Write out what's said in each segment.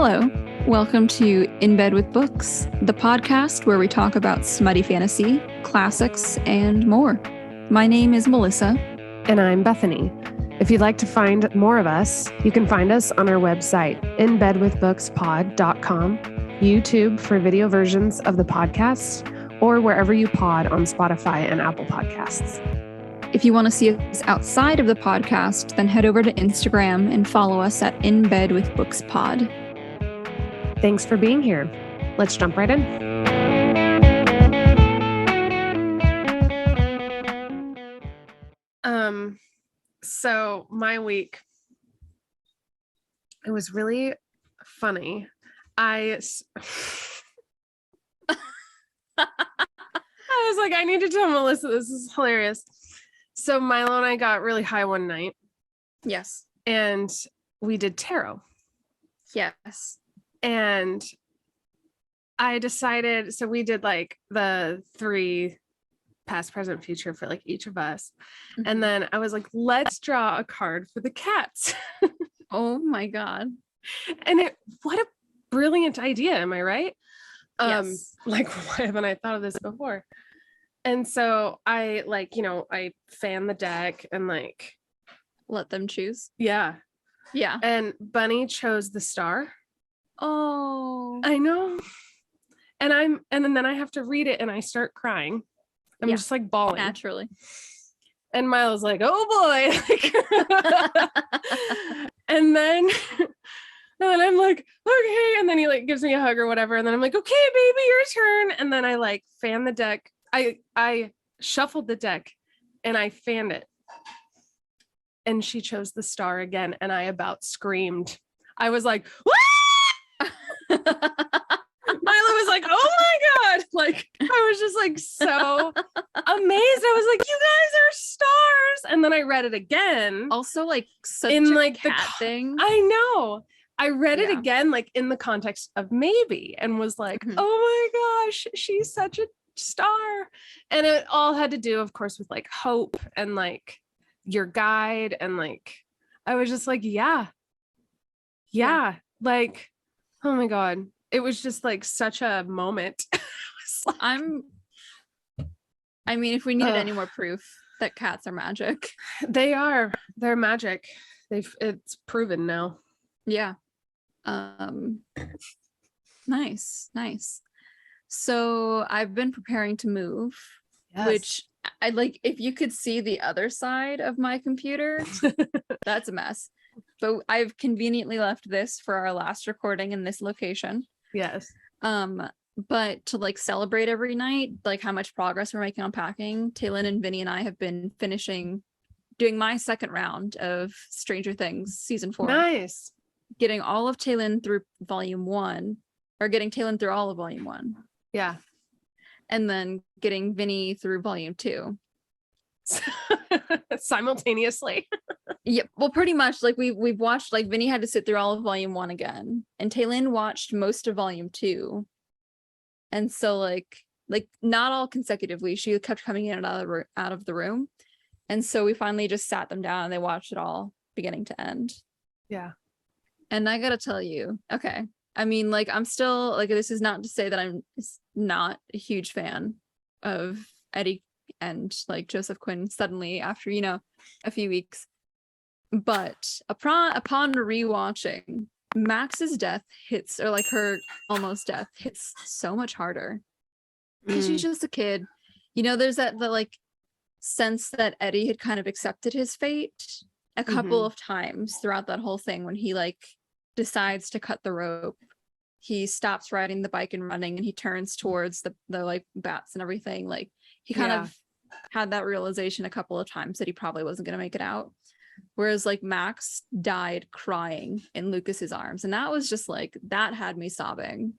Hello, welcome to In Bed with Books, the podcast where we talk about smutty fantasy, classics, and more. My name is Melissa. And I'm Bethany. If you'd like to find more of us, you can find us on our website, inbedwithbookspod.com, YouTube for video versions of the podcast, or wherever you pod on Spotify and Apple Podcasts. If you want to see us outside of the podcast, then head over to Instagram and follow us at In Bed with Books Pod. Thanks for being here. Let's jump right in. So my week, it was really funny. I was like, I need to tell Melissa, this is hilarious. So Milo and I got really high one night. Yes. And we did tarot. Yes. And I decided, so we did like the 3 past, present, future for like each of us. Mm-hmm. And then I was like, let's draw a card for the cats. Oh my God. And what a brilliant idea. Am I right? Yes. Like, why haven't I thought of this before? And so I I fan the deck and like let them choose. Yeah. Yeah. And Bunny chose the star. Oh, I know. And then I have to read it and I start crying. I'm just like bawling. Naturally. And Milo's like, oh boy. and then I'm like, okay. And then he like gives me a hug or whatever. And then I'm like, okay, baby, your turn. And then I like fan the deck. I shuffled the deck and I fanned it. And she chose the star again. And I about screamed. I was like, what? Milo was like, oh my God. Like, I was just like so amazed. I was like, you guys are stars. And then I read it again. Also, like, such in a like cat thing. I know. I read it again, like in the context of maybe, and was like, oh my gosh, she's such a star. And it all had to do, of course, with like hope and like your guide. And like, I was just like, yeah. Like, oh my God. It was just like such a moment. Like, I mean, if we needed any more proof that cats are magic. They're magic. It's proven now. Yeah. Nice. So I've been preparing to move, which I like, if you could see the other side of my computer, that's a mess. But I've conveniently left this for our last recording in this location. Yes. But to like celebrate every night, like how much progress we're making on packing, Taylin and Vinny and I have been doing my second round of Stranger Things season 4. Nice. Getting all of Taylin through volume 1, or getting Taylin through all of volume 1. Yeah. And then getting Vinny through volume 2. Simultaneously. Yeah, well, pretty much. Like we've watched, like Vinny had to sit through all of volume 1 again, and Taylin watched most of volume 2. And so like not all consecutively, she kept coming in and out of the room. And so we finally just sat them down and they watched it all beginning to end. Yeah. And I gotta tell you, okay, I mean, like, I'm still like, this is not to say that I'm not a huge fan of Eddie and like Joseph Quinn suddenly after, a few weeks. But upon rewatching, Max's death hits, or like her almost death hits so much harder because she's just a kid. There's the like sense that Eddie had kind of accepted his fate a couple of times throughout that whole thing. When he like decides to cut the rope, he stops riding the bike and running, and he turns towards the like bats and everything. Like, he kind of had that realization a couple of times that he probably wasn't going to make it out. Whereas like Max died crying in Lucas's arms, and that was just like, that had me sobbing.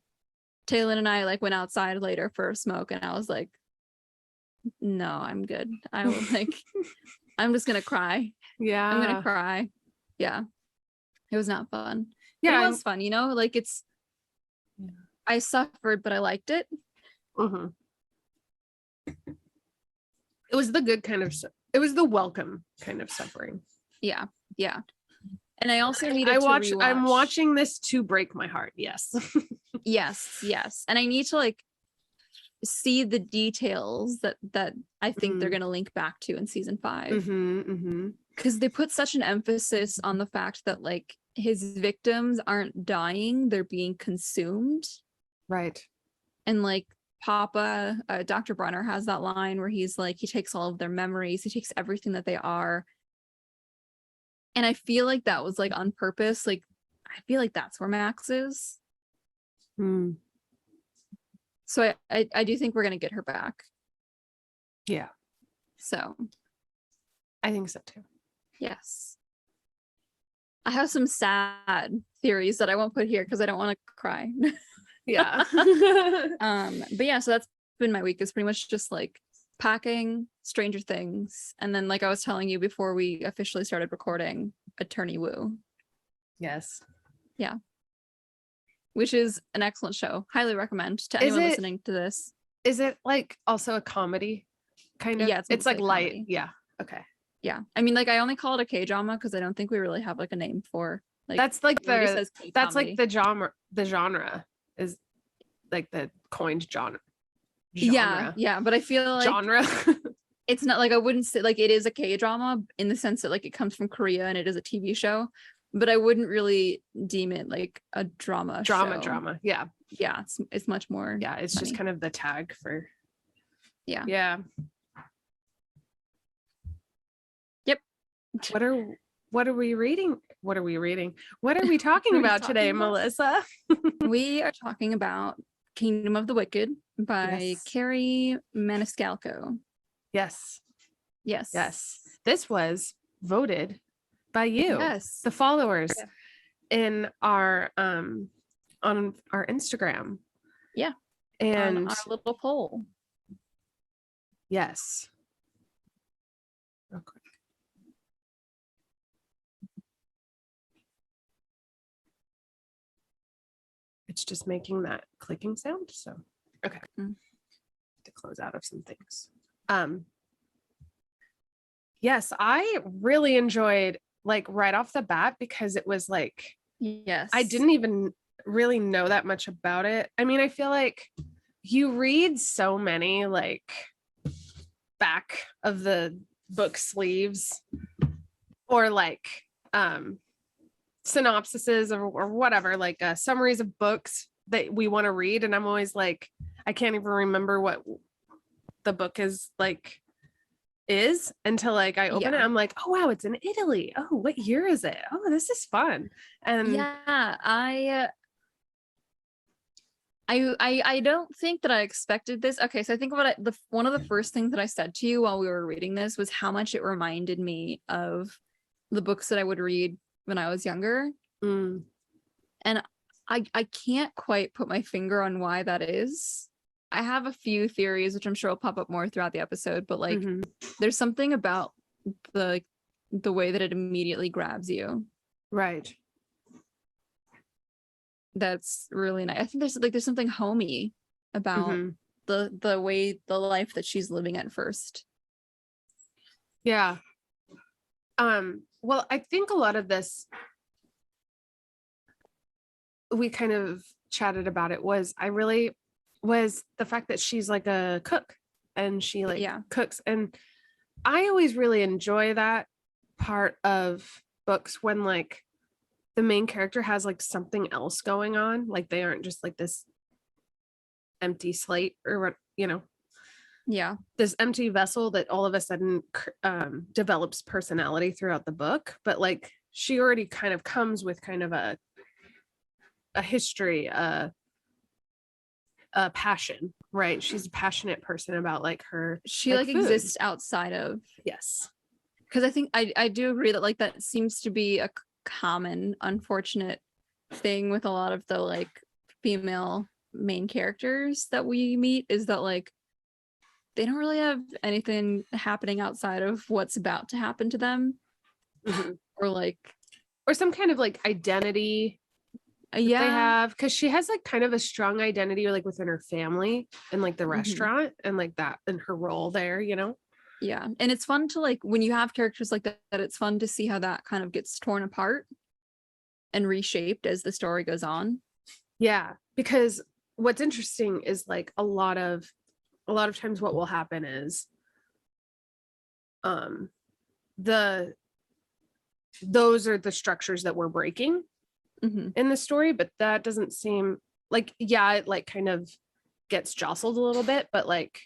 Taylin and I like went outside later for a smoke, and I was like, no, I'm good. I was like, I'm just gonna cry. Yeah, I'm gonna cry. Yeah, it was not fun. Yeah, but it was fun. Like I suffered, but I liked it. It was the good kind of, it was the welcome kind of suffering. Yeah. And I also needed to I'm rewatch. watching this to break my heart. Yes. Yes. And I need to like see the details that I think they're going to link back to in season 5. Because they put such an emphasis on the fact that like his victims aren't dying, they're being consumed. Right. And like Papa, Dr. Brenner has that line where he's like, he takes all of their memories, he takes everything that they are. And I feel like that was like on purpose. Like, I feel like that's where Max is. So I do think we're going to get her back. Yeah. So. I think so too. Yes. I have some sad theories that I won't put here because I don't want to cry. Yeah. But yeah, so that's been my week. It's pretty much just like packing, Stranger Things, and then like I was telling you before we officially started recording, Attorney Woo. Yes. Yeah. Which is an excellent show. Highly recommend to anyone listening to this. Is it like also a comedy? Kind of? Yeah, it's like light. Comedy. Yeah. Okay. Yeah. I mean, like I only call it a K-drama because I don't think we really have like a name for like that's like that's like the genre is like the coined genre. Yeah, but I feel like genre. It's not like I wouldn't say like it is a K-drama in the sense that like it comes from Korea and it is a TV show, but I wouldn't really deem it like a drama. Yeah. Yeah, it's much more. Yeah, it's funny. just kind of the tag for. Yeah. Yeah. Yep. What are we reading? What are we talking about today, Melissa? We are talking about Kingdom of the Wicked by Kerri Maniscalco. Yes. Yes. This was voted by you, the followers, in our on our Instagram. Yeah. And on our little poll. Yes. Real quick. It's just making that clicking sound. So okay. To close out of some things. Yes, I really enjoyed like right off the bat because it was like I didn't even really know that much about it. I mean, I feel like you read so many like back of the book sleeves or like synopsises or whatever, like summaries of books that we want to read, and I'm always like, I can't even remember what the book is until like I open it. I'm like, oh wow, it's in Italy. Oh, what year is it? Oh, this is fun. And I don't think that I expected this. Okay, so I think one of the first things that I said to you while we were reading this was how much it reminded me of the books that I would read when I was younger. And I can't quite put my finger on why that is. I have a few theories, which I'm sure will pop up more throughout the episode, but like there's something about the way that it immediately grabs you. Right. That's really nice. I think there's something homey about the way the life that she's living at first. Yeah. Well, I think a lot of this we kind of chatted about it was the fact that she's like a cook and she like cooks, and I always really enjoy that part of books when like the main character has like something else going on, like they aren't just like this empty slate or what, you know, this empty vessel that all of a sudden develops personality throughout the book, but like she already kind of comes with kind of a history, a passion, right? She's a passionate person about like her, she like exists outside of. Yes, because I think I do agree that like that seems to be a common unfortunate thing with a lot of the like female main characters that we meet, is that like they don't really have anything happening outside of what's about to happen to them, or some kind of like identity they have, because she has like kind of a strong identity like within her family and like the restaurant and like that and her role there, you know. And it's fun to like when you have characters like that, it's fun to see how that kind of gets torn apart. and reshaped as the story goes on. Yeah, because what's interesting is like a lot of times what will happen is the those are the structures that we're breaking in the story, but that doesn't seem like, yeah, it like kind of gets jostled a little bit, but like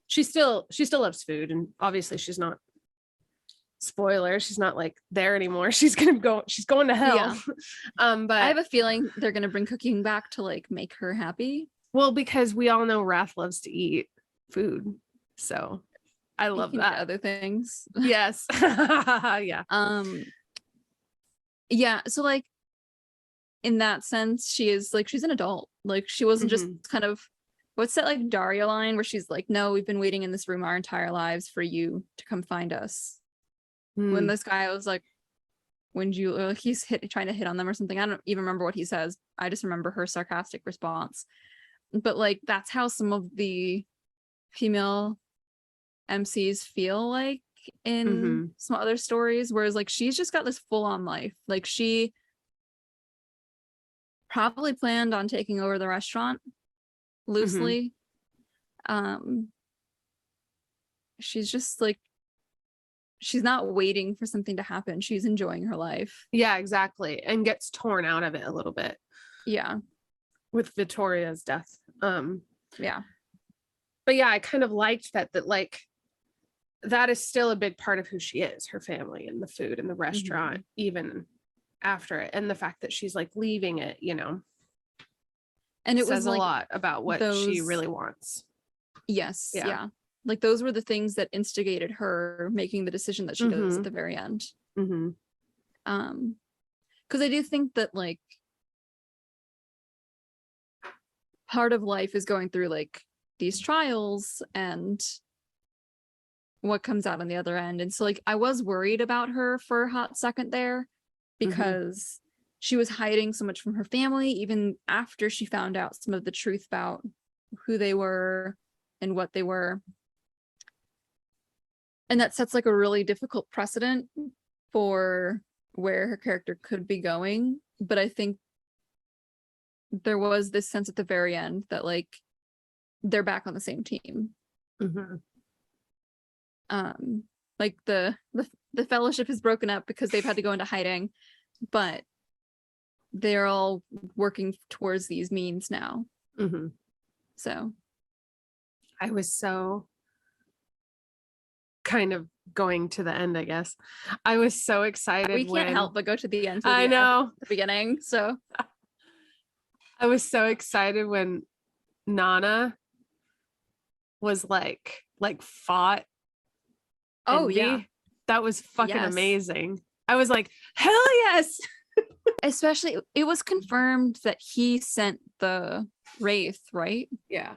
she still loves food, and obviously she's not, spoiler, she's not like there anymore. She's going to hell. Yeah. But I have a feeling they're gonna bring cooking back to like make her happy. well, because we all know Wrath loves to eat food, so I love Speaking of that. other things. Yes. Yeah. Yeah, so like in that sense, she's an adult. Like she wasn't just kind of, what's that like Daria line where she's like, no, we've been waiting in this room our entire lives for you to come find us. When this guy was like, when you he's trying to hit on them or something. I don't even remember what he says. I just remember her sarcastic response. But like that's how some of the female MCs feel like in some other stories, whereas like she's just got this full-on life. Like she probably planned on taking over the restaurant loosely. She's just like, she's not waiting for something to happen. She's enjoying her life. Yeah, exactly. And gets torn out of it a little bit. Yeah. With Victoria's death. Yeah. But yeah, I kind of liked that like that is still a big part of who she is, her family and the food and the restaurant, even after it. And the fact that she's like leaving it, you know. And it says like a lot about what she really wants. Yes. Yeah. Like those were the things that instigated her making the decision that she does at the very end. Because I do think that like part of life is going through like these trials and what comes out on the other end. And so like I was worried about her for a hot second there because she was hiding so much from her family, even after she found out some of the truth about who they were and what they were. And that sets like a really difficult precedent for where her character could be going. But I think there was this sense at the very end that like they're back on the same team. Like the fellowship is broken up because they've had to go into hiding, but they're all working towards these means now. So I was so kind of going to the end, I guess. I was so excited. We can't help but go to the end. I know. The beginning. So I was so excited when Nana was like fought. Oh Envy. yeah. That was fucking amazing. I was like, hell yes. Especially it was confirmed that he sent the Wraith, right? Yeah.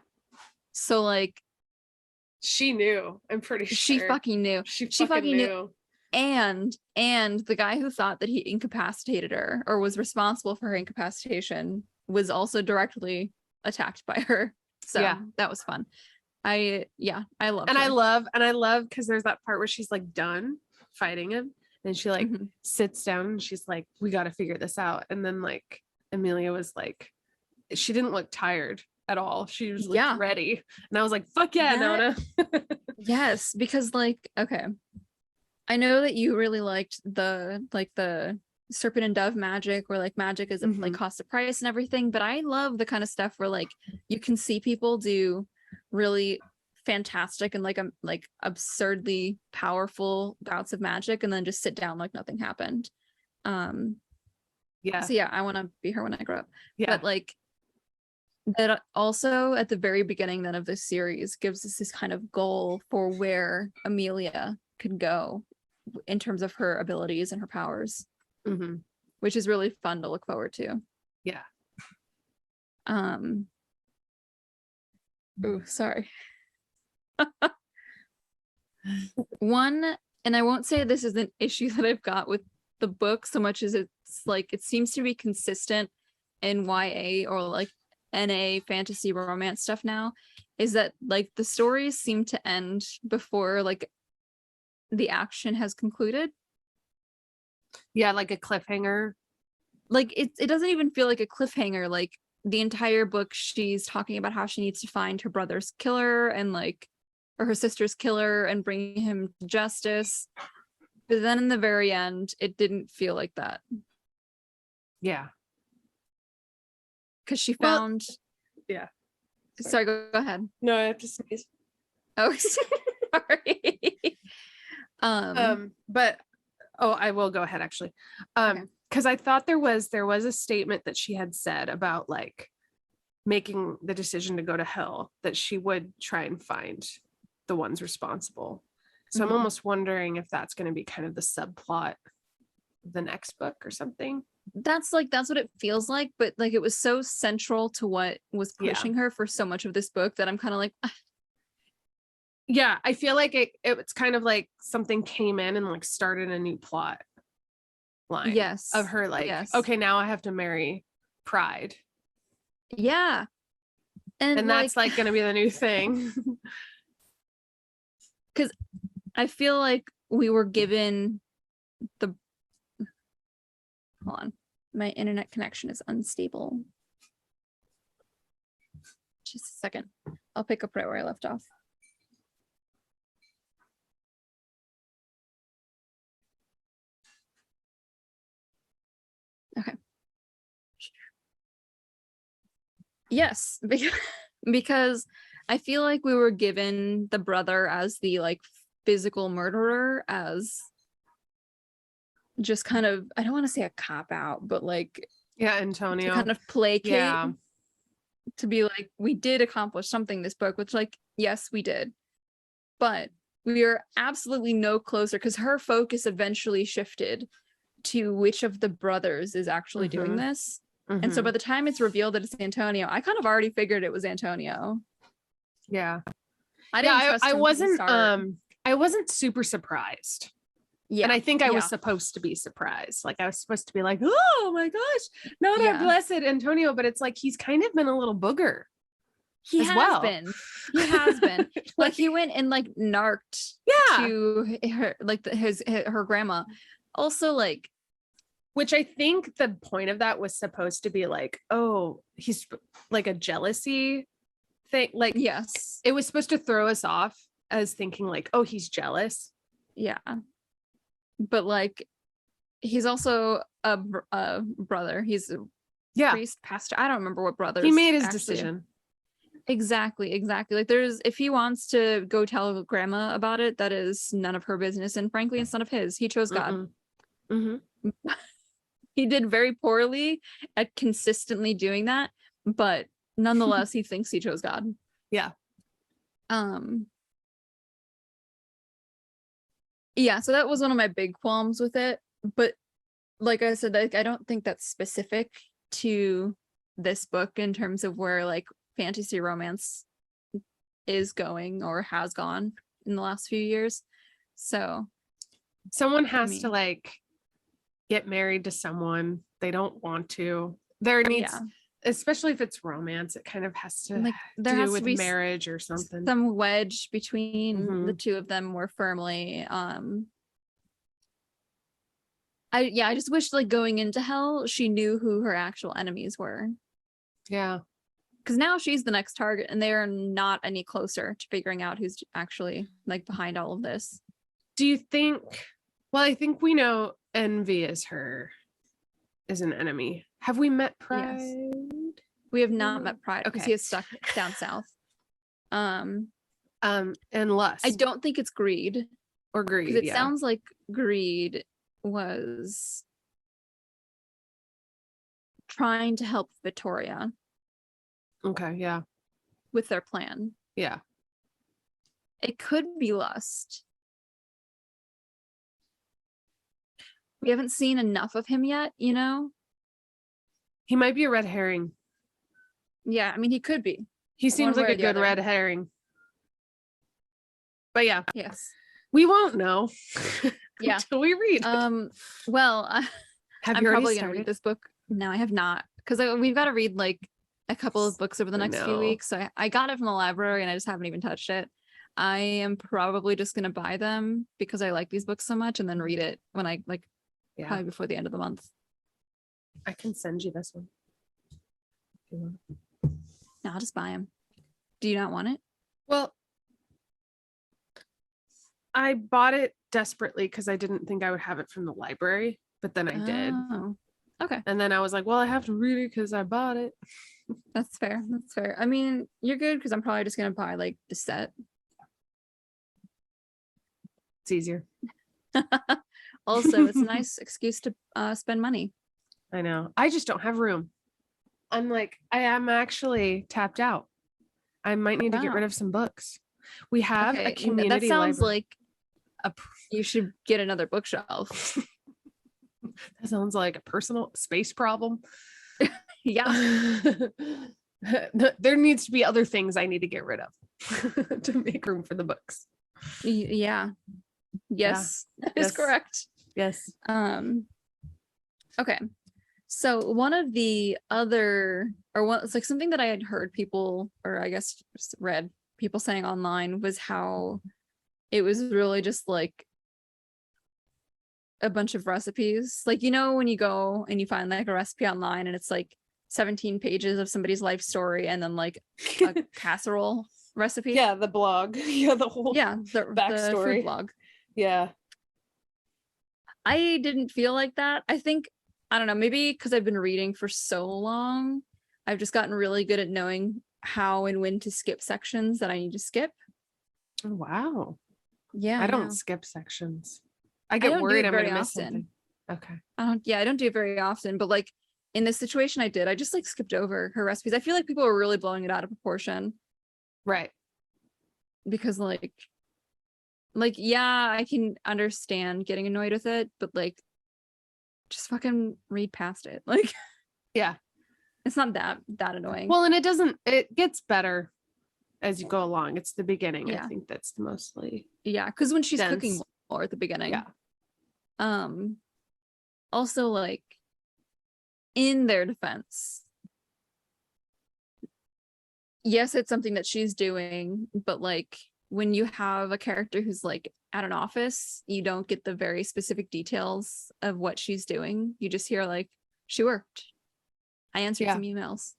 So like she knew. I'm pretty sure. She fucking knew. She fucking knew. And the guy who thought that he incapacitated her or was responsible for her incapacitation was also directly attacked by her. So that was fun. I love and her. I love because there's that part where she's like done fighting him and she like sits down and she's like, we got to figure this out. And then like Emilia was like, she didn't look tired at all. She was like ready. And I was like, fuck yeah, Nona. Yes, because like, okay, I know that you really liked the serpent and dove magic where like magic is like cost a price and everything, but I love the kind of stuff where like you can see people do really fantastic and like absurdly powerful bouts of magic and then just sit down like nothing happened. So yeah, I want to be her when I grow up. But like that also at the very beginning then of this series gives us this kind of goal for where Emilia could go in terms of her abilities and her powers, which is really fun to look forward to. Oh, sorry. One, and I won't say this is an issue that I've got with the book so much as it's like it seems to be consistent in YA or like NA fantasy romance stuff now, is that like the stories seem to end before like the action has concluded. Yeah, like a cliffhanger. like it doesn't even feel like a cliffhanger. Like the entire book, she's talking about how she needs to find her brother's killer and like, or her sister's killer and bring him to justice. But then in the very end, it didn't feel like that. Yeah. Because she found. Yeah. Sorry, go ahead. No, I have to sneeze. Oh, sorry. But I will go ahead actually. Okay. Because I thought there was a statement that she had said about like making the decision to go to hell, that she would try and find the ones responsible. So I'm almost wondering if that's going to be kind of the subplot of the next book or something. That's what it feels like, but like it was so central to what was pushing her for so much of this book that I'm kind of like, yeah, I feel like it's kind of like something came in and like started a new plot line. Yes. Of her like, yes. okay, now I have to marry Pride. Yeah. And that's like going to be the new thing. Because I feel like we were given the, hold on, my internet connection is unstable. Just a second. I'll pick up right where I left off. Okay. Yes, because I feel like we were given the brother as the like physical murderer, as just kind of, I don't want to say a cop out, but like, yeah, Antonio, to kind of placate, yeah, to be like, we did accomplish something this book, which like, yes, we did, but we are absolutely no closer, because her focus eventually shifted to which of the brothers is actually doing this. And so by the time it's revealed that it's Antonio, I kind of already figured it was Antonio. Yeah. I didn't trust him from the start. I wasn't super surprised. Yeah. And I think I was supposed to be surprised. Like I was supposed to be like, oh my gosh, no, that blessed Antonio. But it's like he's kind of been a little booger. He has been. Like he went and like narked to her, like her grandma. Also, like, which I think the point of that was supposed to be like, oh, he's like a jealousy thing. Like, yes, it was supposed to throw us off as thinking like, oh, he's jealous. Yeah. But like, he's also a brother. He's a priest, pastor. I don't remember what brother. He made his decision. Exactly. Like if he wants to go tell grandma about it, that is none of her business. And frankly, it's none of his. He chose God. He did very poorly at consistently doing that, but nonetheless, he thinks he chose God. Yeah. Yeah, so that was one of my big qualms with it. But like I said, like, I don't think that's specific to this book in terms of where like fantasy romance is going or has gone in the last few years. So someone has to like get married to someone they don't want to. There needs, especially if it's romance, it kind of has to like there do has with to be marriage or something. Some wedge between the two of them more firmly. I just wish like going into hell, she knew who her actual enemies were. Yeah. Because now she's the next target and they are not any closer to figuring out who's actually like behind all of this. Do you think, well, I think we know Envy is an enemy. Have we met Pride? Yes. We have not met Pride because he is stuck down south. And Lust. I don't think it's Greed. Or Greed. It sounds like Greed was trying to help Victoria. Okay, yeah. With their plan. Yeah. It could be Lust. We haven't seen enough of him yet, you know? He might be a red herring. Yeah, I mean, he could be. He seems like a good red herring. But yeah. Yes. We won't know. Yeah. Until we read. Well, I'm probably going to read this book. No, I have not. Because we've got to read like a couple of books over the next few weeks. So I got it from the library and I just haven't even touched it. I am probably just going to buy them because I like these books so much and then read it when I like probably before the end of the month. I can send you this one. If you want. No, I'll just buy them. Do you not want it? Well, I bought it desperately because I didn't think I would have it from the library, but then I did. Oh, okay. And then I was like, well, I have to read it because I bought it. That's fair. That's fair. I mean, you're good because I'm probably just gonna buy like the set. It's easier. Also, it's a nice excuse to spend money. I know. I just don't have room. I'm like, I am actually tapped out. I might need to get rid of some books. We have a community that sounds library. like you should get another bookshelf. That sounds like a personal space problem. Yeah. There needs to be other things I need to get rid of to make room for the books. Yeah. Yes, that is correct. Yes. Okay. So one of the other, it's like something that I had heard people, or I guess read people saying online, was how it was really just like a bunch of recipes. Like, you know, when you go and you find like a recipe online and it's like 17 pages of somebody's life story and then like a casserole recipe. Yeah, the blog. Yeah, the whole the backstory. The food blog. Yeah. I didn't feel like that. I think, I don't know, maybe because I've been reading for so long, I've just gotten really good at knowing how and when to skip sections that I need to skip. Oh, wow. Yeah. I don't skip sections. I get worried I'm going to miss something. Okay. I don't do it very often, but like in this situation I did, I just like skipped over her recipes. I feel like people were really blowing it out of proportion. Right. Because like yeah, I can understand getting annoyed with it, but like just fucking read past it. Like, yeah, it's not that annoying. Well, and it gets better as you go along. It's the beginning. Yeah. I think that's mostly. Yeah, because when she's cooking more at the beginning. Yeah. Also, like, in their defense, yes, it's something that she's doing, but like when you have a character who's like at an office, you don't get the very specific details of what she's doing. You just hear like, she worked. I answered some emails.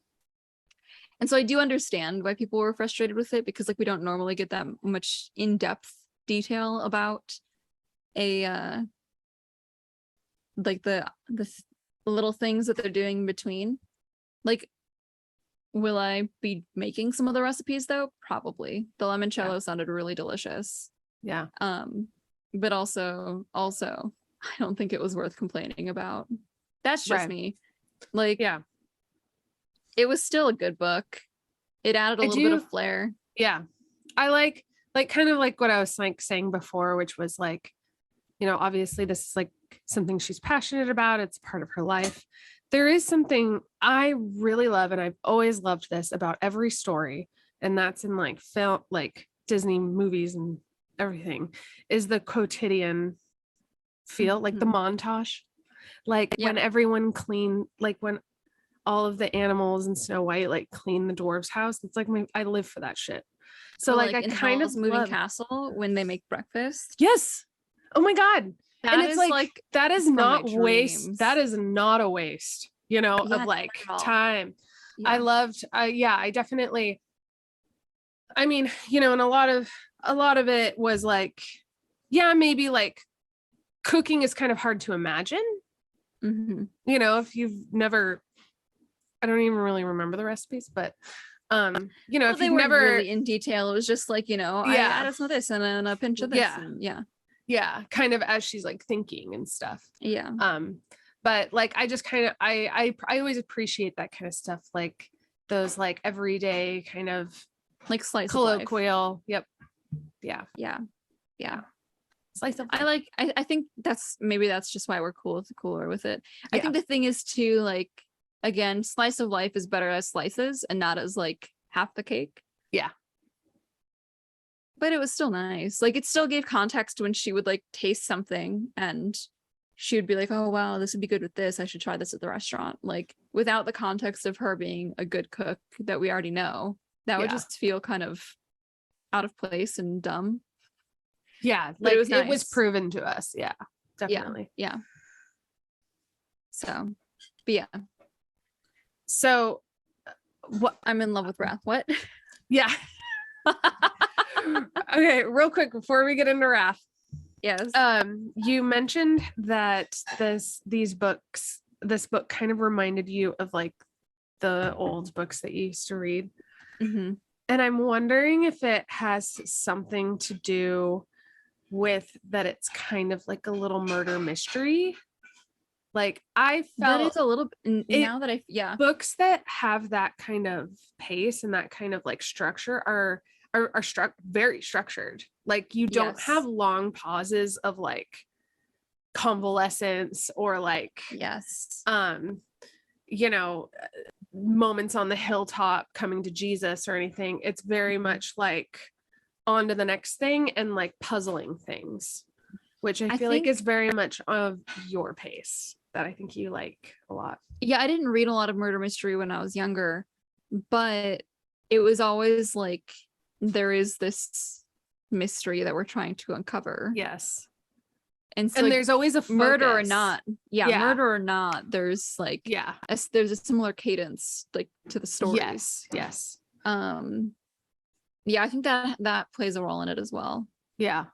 And so I do understand why people were frustrated with it, because like we don't normally get that much in-depth detail about a like the little things that they're doing in between. Like, will I be making some of the recipes though? Probably. The limoncello sounded really delicious. Yeah. But also I don't think it was worth complaining about. That's just me. Like, yeah, it was still a good book. It added a little bit of flair. Yeah. I like kind of like what I was like saying before, which was like, you know, obviously this is like something she's passionate about. It's part of her life. There is something I really love, and I've always loved this about every story, and that's in like film, like Disney movies and everything, is the quotidian feel, like the montage, like when everyone clean, like when all of the animals in Snow White like clean the dwarves' house. It's like I live for that shit. So like I in kind Howl's of Moving Castle when they make breakfast. Yes. Oh my God. That and it's like that is not waste. Dreams. That is not a waste, you know, of like time. Yeah. I loved, I definitely, I mean, you know, and a lot of it was like, maybe like cooking is kind of hard to imagine. Mm-hmm. You know, if you've never, I don't even really remember the recipes, but you know, if they you've weren't never really in detail, it was just like, you know, I added some of this and then a pinch of this. Yeah, kind of as she's like thinking and stuff. Yeah. But like I just kind of I always appreciate that kind of stuff, like those like everyday kind of like slice colloquial. Yep. Yeah. Slice of life. I think that's just why we're cooler with it. I think the thing is to like, again, slice of life is better as slices and not as like half the cake. Yeah. But it was still nice. Like it still gave context when she would like taste something and she would be like, oh wow, this would be good with this. I should try this at the restaurant. Like without the context of her being a good cook that we already know, that would just feel kind of out of place and dumb. Yeah, like it was proven to us. Yeah, definitely. Yeah. So But yeah, So what I'm in love with Wrath. What? yeah. Okay, real quick before we get into Wrath. Yes. You mentioned that this book kind of reminded you of like the old books that you used to read. Mm-hmm. And I'm wondering if it has something to do with that it's kind of like a little murder mystery. Like I That is felt a little it, now that yeah. books that have that kind of pace and that kind of like structure are very structured. Like you don't Yes. have long pauses of like convalescence or like Yes. you know, moments on the hilltop coming to Jesus or anything. It's very much like on to the next thing and like puzzling things, which I feel like is very much of your pace that I think you like a lot. Yeah, I didn't read a lot of murder mystery when I was younger, but it was always like there is this mystery that we're trying to uncover. Yes. And so And like, there's always a focus. murder or not. Yeah, murder or not, there's like yeah. There's a similar cadence like to the stories. Yes. Yeah, I think that plays a role in it as well. Yeah.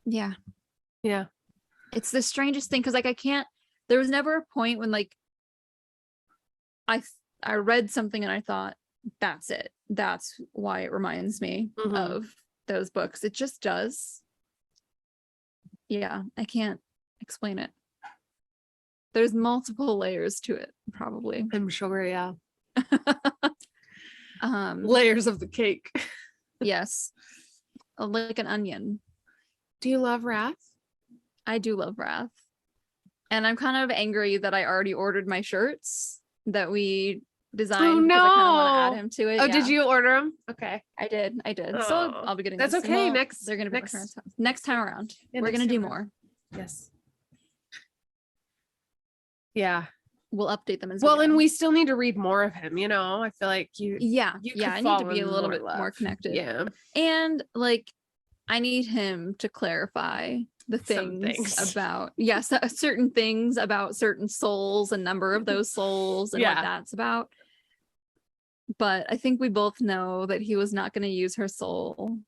Yeah. Yeah. It's the strangest thing because like there was never a point when like I read something and I thought that's it. That's why it reminds me of those books. It just does. Yeah, I can't explain it. There's multiple layers to it, probably. I'm sure, yeah. Um, layers of the cake. Yes. Like an onion. Do you love Wrath? I do love Wrath. And I'm kind of angry that I already ordered my shirts that we designed because I kind of want to add him to it. Oh, yeah. Did you order them? Okay. I did. Oh, so I'll be getting that's this. okay. Well, they're gonna be next time around. Yeah, we're gonna do more. Yes. Yeah. We'll update them as well, and we still need to read more of him, you know. I feel like you I need to be a little bit more connected. Yeah. And like I need him to clarify the things about certain things about certain souls and number of those souls and what that's about. But I think we both know that he was not going to use her soul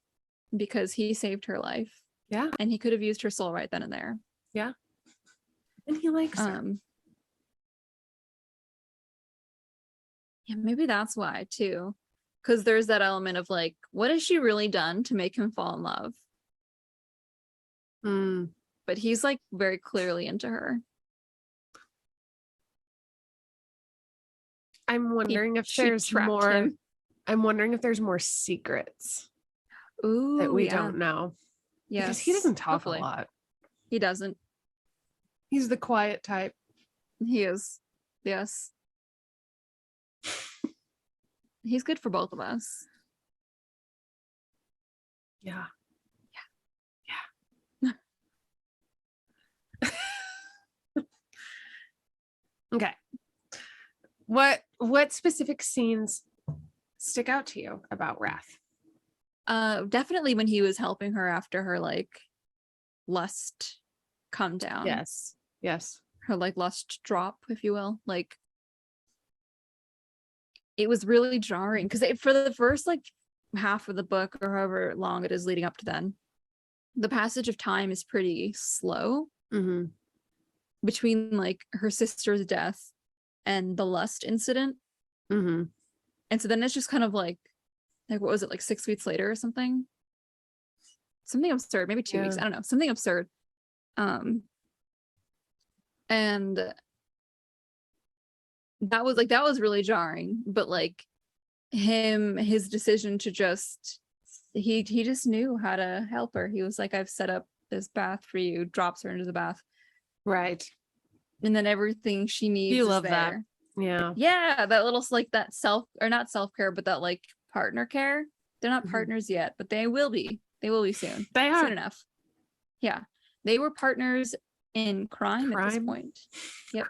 because he saved her life. Yeah. And he could have used her soul right then and there. Yeah. And he likes her. Yeah, maybe that's why too. Because there's that element of like, what has she really done to make him fall in love? But he's like very clearly into her. I'm wondering if there's more. Him. I'm wondering if there's more secrets that we don't know. Yeah, because he doesn't talk a lot. He doesn't. He's the quiet type. He is. Yes. He's good for both of us. Yeah. Okay. What specific scenes stick out to you about Wrath? Definitely when he was helping her after her like lust come down. Yes. Her like lust drop, if you will. Like it was really jarring because for the first like half of the book or however long it is leading up to then, the passage of time is pretty slow. Between like her sister's death and the lust incident. And so then it's just kind of like what was it, like 6 weeks later or something absurd, maybe 2 weeks, I don't know, something absurd. And that was really jarring, but like his decision to just he just knew how to help her. He was like, I've set up this bath for you, drops her into the bath. Right. And then everything she needs is there. That. Yeah, that little like that not self-care, but that like partner care. They're not partners yet, but they will be. They will be soon. They are. Soon enough. Yeah. They were partners in crime at this point. Yep.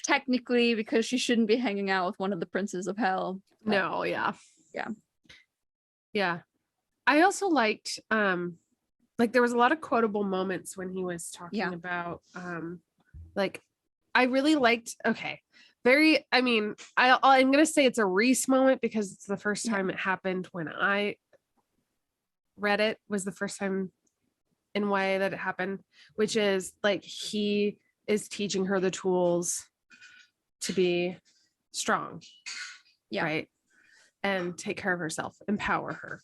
Technically, because she shouldn't be hanging out with one of the princes of hell. But... No, yeah. Yeah. Yeah. I also liked like there was a lot of quotable moments when he was talking Yeah. about like I really liked I'm gonna say it's a Reese moment because it's the first time it happened when I read it, was the first time in YA that it happened, which is like he is teaching her the tools to be strong, right, and take care of herself, empower her.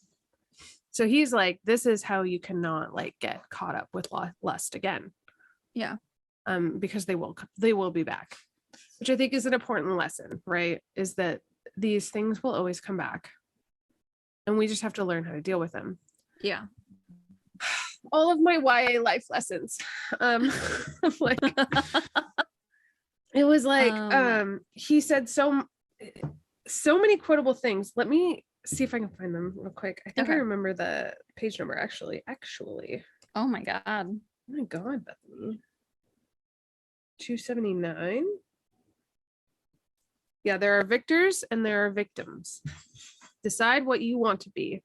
So he's like, this is how you cannot like get caught up with lust again. Yeah. Because they will be back, which I think is an important lesson, right? Is that these things will always come back and we just have to learn how to deal with them. Yeah. All of my YA life lessons. Like it was like he said so many quotable things. Let me see if I can find them real quick. I think I remember the page number actually. Oh my god. Oh my god, Bethany. 279. Yeah, there are victors and there are victims. Decide what you want to be,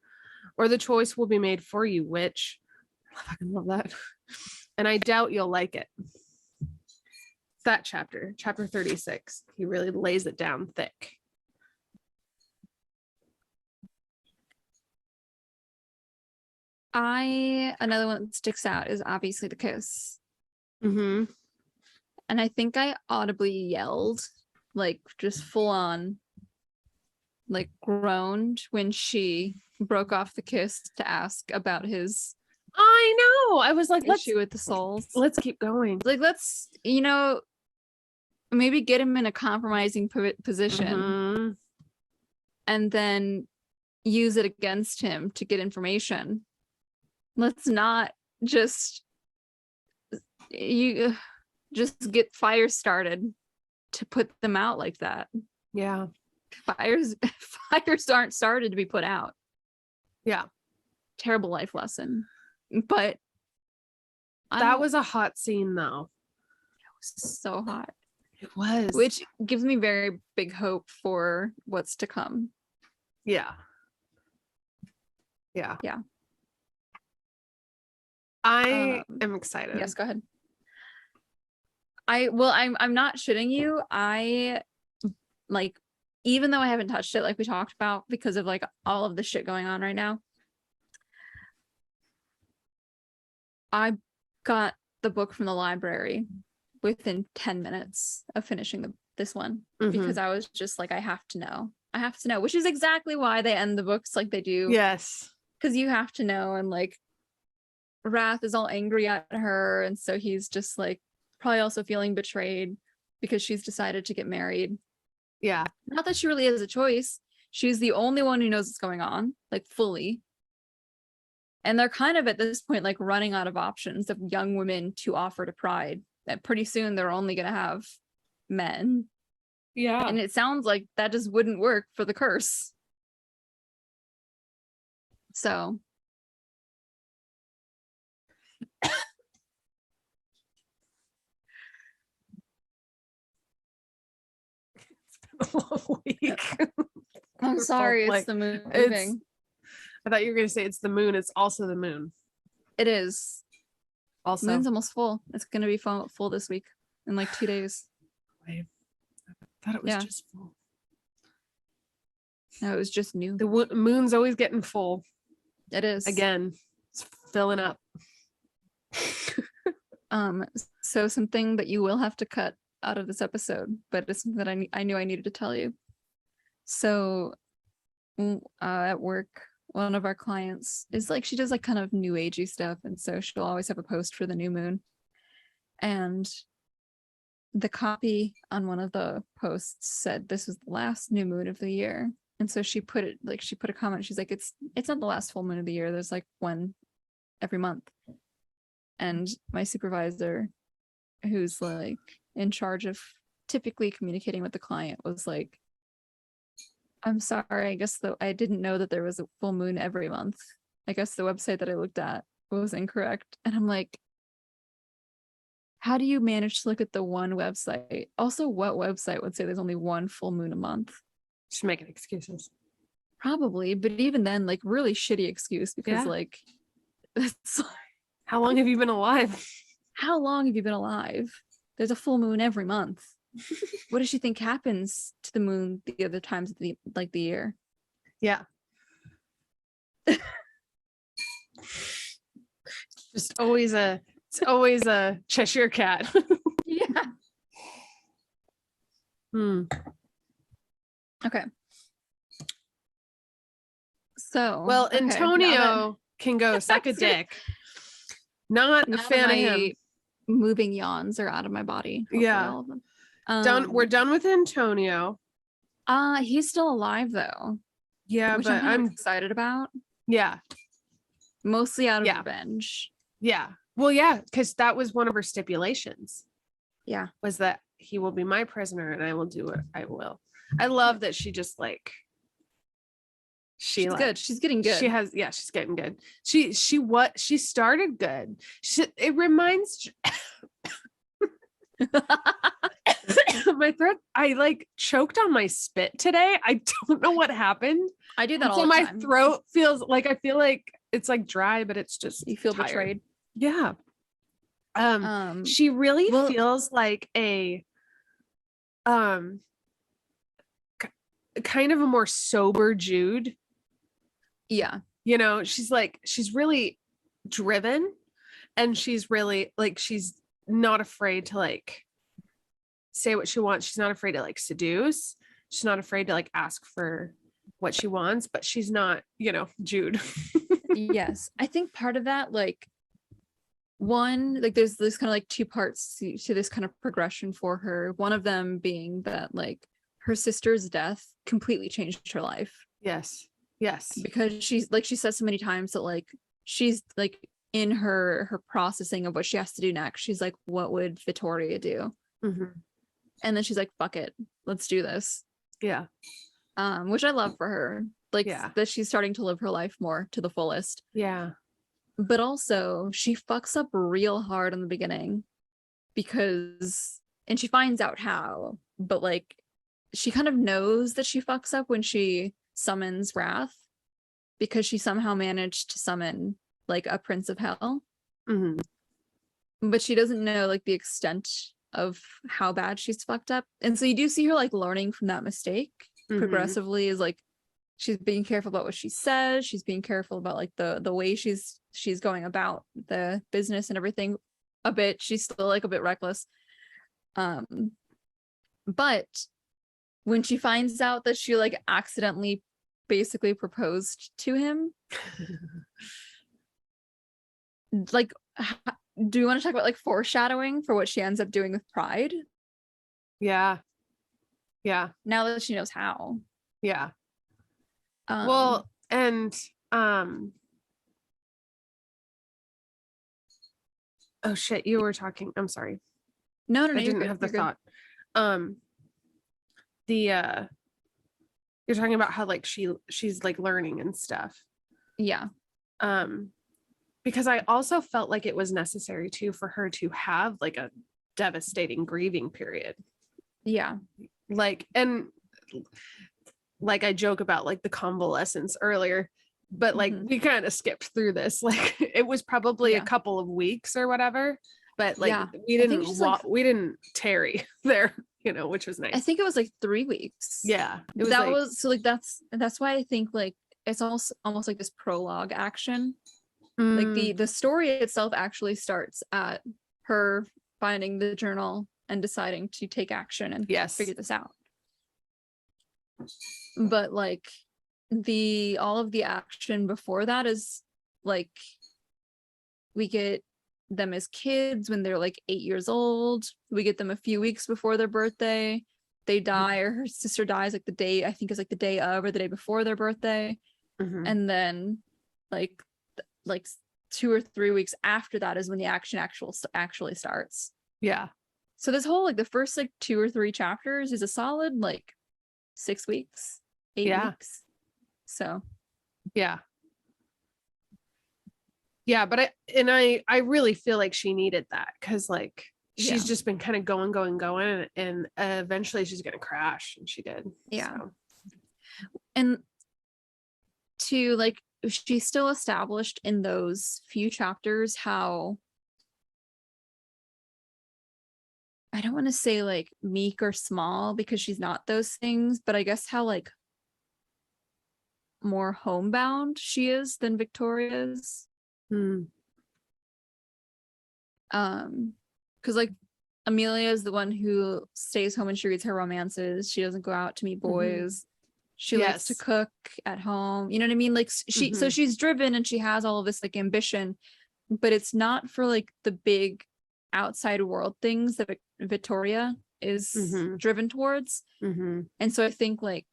or the choice will be made for you, which I fucking love that. And I doubt you'll like it. That chapter 36, he really lays it down thick. Another one that sticks out is obviously the kiss. Mm-hmm. And I think I audibly yelled, like just full on, like groaned when she broke off the kiss to ask about his I know. I was like, issue with the souls. Let's keep going. Like, let's, maybe get him in a compromising position and then use it against him to get information. Let's not just get fires started to put them out like that. Yeah. Fires aren't started to be put out. Yeah. Terrible life lesson. But that was a hot scene though. It was so hot. It was. Which gives me very big hope for what's to come. Yeah. Yeah. Yeah. I am excited. Yes, go ahead. I'm not shitting you. I like, even though I haven't touched it like we talked about because of like all of the shit going on right now, I got the book from the library within 10 minutes of finishing this one because I was just like, I have to know, which is exactly why they end the books like they do. Yes. Because you have to know. And like Wrath is all angry at her, and so he's just like probably also feeling betrayed because she's decided to get married. Yeah. Not that she really has a choice. She's the only one who knows what's going on, like fully. And they're kind of at this point like running out of options of young women to offer to Pride. That pretty soon they're only going to have men. Yeah. And it sounds like that just wouldn't work for the curse. So it's been a long week. I'm sorry, it's the moon moving. I thought you were going to say it's the moon. It's also the moon. It is. Also, moon's almost full. It's going to be full this week in like 2 days. I thought it was just full. No, it was just new. The moon's always getting full. It is. Again, it's filling up. So something that you will have to cut out of this episode, but it's something that I knew I needed to tell you. So at work, one of our clients is like, she does like kind of new agey stuff, and so she'll always have a post for the new moon. And the copy on one of the posts said this was the last new moon of the year. And so she put a comment. She's like, it's not the last full moon of the year. There's like one every month. And my supervisor, who's like in charge of typically communicating with the client, was like, I'm sorry, I guess I didn't know that there was a full moon every month. I guess the website that I looked at was incorrect. And I'm like, how do you manage to look at the one website? Also, what website would say there's only one full moon a month? Just making excuses. Probably, but even then, like really shitty excuse because like it's How long have you been alive? How long have you been alive? There's a full moon every month. What does she think happens to the moon the other times of the year? Yeah. It's always a Cheshire cat. Yeah. Okay. So Well, okay, Antonio can go suck a dick. Not a fan of him. Moving yawns are out of my body. Hopefully Yeah. all of them. We're done with Antonio. He's still alive though. Yeah, which but I'm excited about. Yeah. Mostly out of revenge. Yeah. Well, yeah, because that was one of her stipulations. Yeah. Was that he will be my prisoner and I will do what I will. I love that she just like she's good. She's getting good. She's getting good. She started good. It reminds my throat. I like choked on my spit today. I don't know what happened. I do that all so the my time. throat feels like I feel like it's like dry, but it's just you feel tired. betrayed. Yeah. She really feels like a kind of a more sober Jude. Yeah. You know, she's really driven and she's really like she's not afraid to like say what she wants. She's not afraid to like seduce. She's not afraid to like ask for what she wants, but she's not, Jude. Yes. I think part of that, like one, like there's this kind of like two parts to this kind of progression for her. One of them being that like her sister's death completely changed her life. Yes. Because she says so many times that like she's like in her processing of what she has to do next. She's like, what would Vittoria do? Mm-hmm. And then she's like, fuck it, let's do this. Yeah. Which I love for her. Like that she's starting to live her life more to the fullest. Yeah. But also she fucks up real hard in the beginning and she finds out how, but like she kind of knows that she fucks up when she summons Wrath, because she somehow managed to summon like a prince of hell. Mm-hmm. But she doesn't know like the extent of how bad she's fucked up. And so you do see her like learning from that mistake progressively, is like she's being careful about what she says, she's being careful about like the way she's going about the business and everything a bit. She's still like a bit reckless. But when she finds out that she like accidentally basically proposed to him, like, do you want to talk about like foreshadowing for what she ends up doing with Pride? Yeah. Now that she knows how. Yeah. Well, and oh shit, you were talking. I'm sorry. No, I didn't have the thought. You're talking about how like she's like learning and stuff. Yeah. Because I also felt like it was necessary too for her to have like a devastating grieving period. Yeah. Like, and like I joke about like the convalescence earlier, but like we kind of skipped through this. Like it was probably a couple of weeks or whatever, but like we didn't tarry there, which was nice. I think it was like 3 weeks. Yeah. That's why I think like it's also almost like this prologue action. Like the story itself actually starts at her finding the journal and deciding to take action and figure this out. But like all of the action before that is like we get them as kids when they're like 8 years old. We get them a few weeks before their birthday. They die, or her sister dies like the day, I think is like the day of or the day before their birthday. And then like 2 or 3 weeks after that is when the action actually starts. Yeah. So this whole like the first like 2 or 3 chapters is a solid like 6 weeks, 8 weeks. So yeah, but I really feel like she needed that, because like she's just been kind of going and eventually she's gonna crash, and she did. Yeah. So. And to like she still established in those few chapters how, I don't want to say like meek or small because she's not those things, but I guess how like more homebound she is than Victoria's. Because like Amelia is the one who stays home and she reads her romances. She doesn't go out to meet boys. She likes to cook at home. You know what I mean? Like so she's driven and she has all of this like ambition, but it's not for like the big outside world things that Victoria is driven towards. And so I think like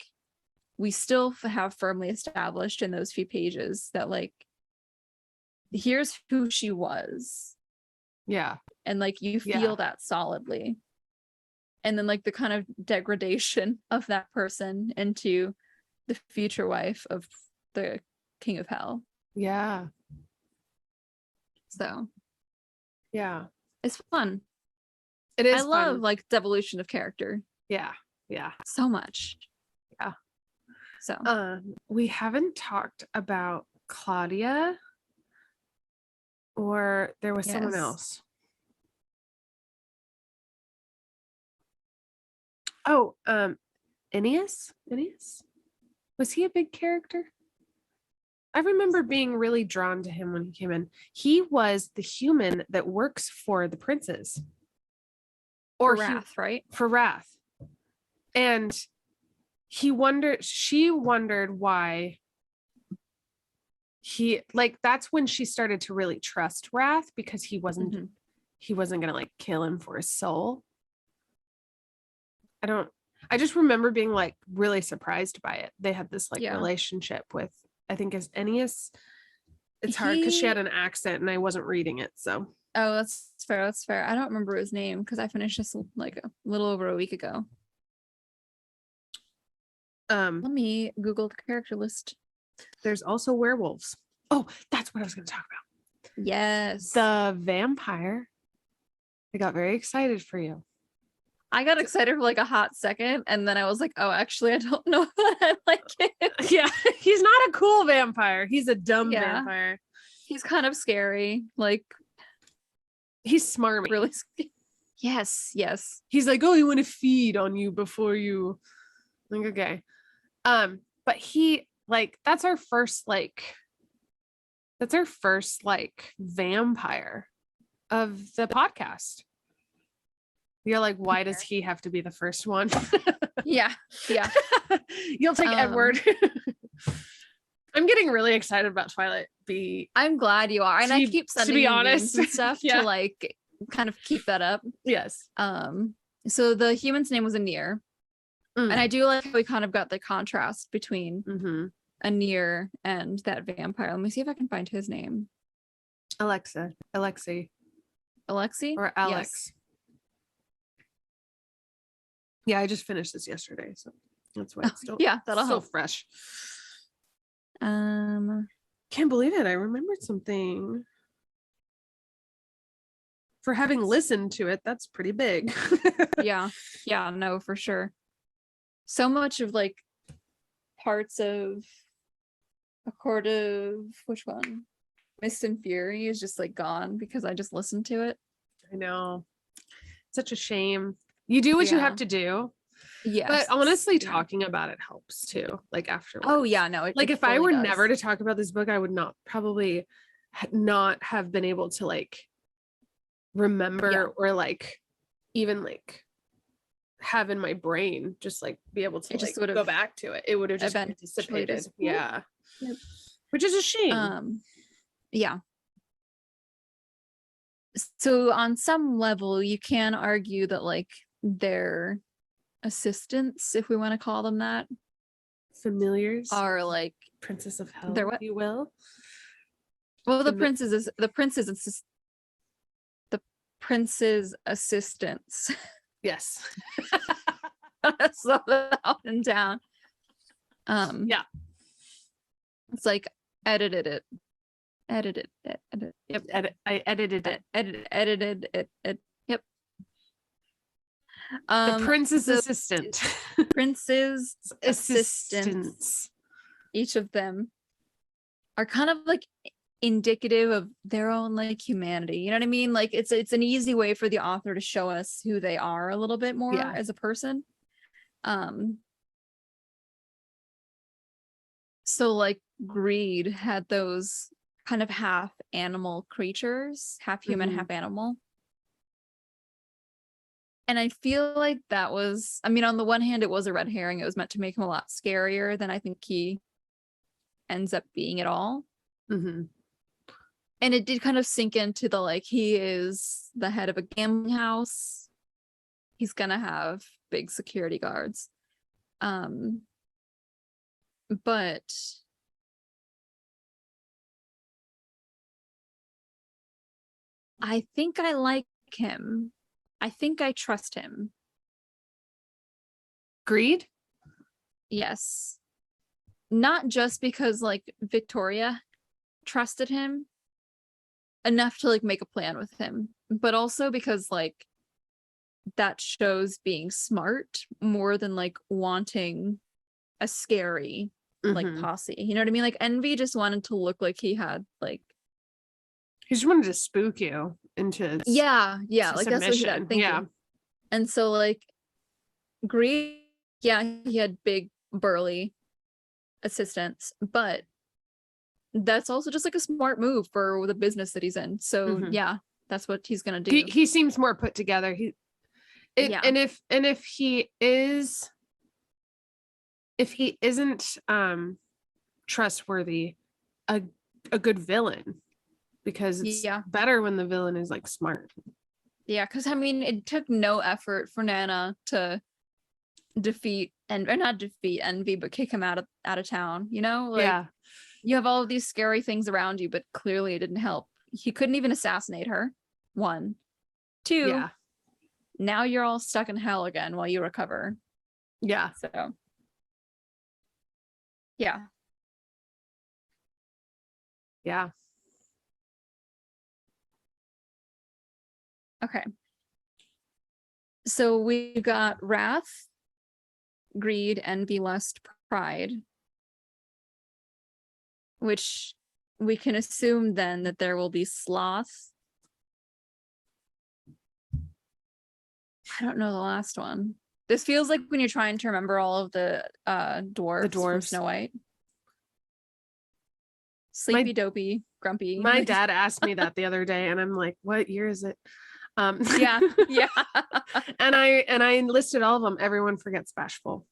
we still have firmly established in those few pages that like here's who she was. Yeah. And like you feel that solidly. And then like the kind of degradation of that person into the future wife of the King of Hell. Yeah. So yeah, it's fun. It is. I love like devolution of character. Yeah. So much. Yeah. So we haven't talked about Claudia, or there was someone else. Oh, Aeneas? Was he a big character? I remember being really drawn to him when he came in. He was the human that works for the princes. Or Wrath, right? For Wrath. And she wondered why he, like, that's when she started to really trust Wrath, because he wasn't gonna like kill him for his soul. I just remember being like really surprised by it. They had this like relationship with, I think is Aeneas. It's hard because she had an accent and I wasn't reading it. So that's fair. I don't remember his name because I finished this like a little over a week ago. Let me Google the character list. There's also werewolves. Oh, that's what I was going to talk about. Yes. The vampire. I got very excited for you. I got excited for like a hot second, and then I was like, oh, actually, I don't know that I like it. Yeah, he's not a cool vampire. He's a dumb vampire. He's kind of scary. Like, he's smarmy. Really scary. Yes. He's like, oh, you want to feed on you before you. Like, okay. But he, like, that's our first vampire of the podcast. You're like, why does he have to be the first one? Yeah. You'll take Edward. I'm getting really excited about Twilight B. I'm glad you are. And I keep sending you memes and stuff to like kind of keep that up. Yes. So the human's name was Anir. And I do like how we kind of got the contrast between Anir and that vampire. Let me see if I can find his name. Alexei. Or Alex. Yes. Yeah, I just finished this yesterday, so that's why it's still that'll still help. Fresh. Can't believe it. I remembered something. For having listened to it, that's pretty big. yeah, no, for sure. So much of like parts of A Court of which one? Mist and Fury is just like gone because I just listened to it. I know. Such a shame. You do what you have to do. Yeah. But honestly, talking about it helps too. Like afterwards. Oh yeah, no. Like if I were never to talk about this book, I would probably not have been able to like remember or like even like have in my brain just like be able to like go back to it. It would have just dissipated. Yeah. Yep. Which is a shame. Yeah. So on some level, you can argue that like their assistants, if we want to call them that, familiars, are like Princess of Hell, if you will. Well, the prince's assistants. Yes. Slow that up and down. Yeah. It's like edited it. Yep. I edited it. Edited it. Yep. The prince's assistant. Prince's assistants. Each of them are kind of like indicative of their own like humanity. You know what I mean? Like it's an easy way for the author to show us who they are a little bit more Yeah. as a person. So like Greed had those kind of half animal creatures, half human, half animal. And I feel like that was, I mean, on the one hand, it was a red herring. It was meant to make him a lot scarier than I think he ends up being at all. And it did kind of sink into the like, he is the head of a gambling house. He's gonna have big security guards. But I think I like him. I think I trust him. Greed? Yes. Not just because like Victoria trusted him enough to like make a plan with him, but also because like that shows being smart more than like wanting a scary like posse. You know what I mean? Like Envy just wanted to look like he had like, he just wanted to spook you into yeah like that's what he had thinking. Yeah. And so like Greed, yeah, he had big burly assistants, but that's also just like a smart move for the business that he's in. So yeah, that's what he's gonna do. He seems more put together. And if he isn't trustworthy, a good villain, because it's better when the villain is like smart. Yeah, because I mean, it took no effort for Nana to defeat or not defeat Envy, but kick him out of town. You know, like you have all of these scary things around you, but clearly it didn't help. He couldn't even assassinate her. 1, 2. Now you're all stuck in hell again while you recover. Yeah. So yeah. Yeah. Okay. So we've got Wrath, Greed, Envy, Lust, Pride, which we can assume then that there will be Sloth. I don't know the last one. This feels like when you're trying to remember all of the dwarves from Snow White. Sleepy, dopey, grumpy. My dad asked me that the other day, and I'm like, "What year is it?" Yeah. and I listed all of them. Everyone forgets Bashful.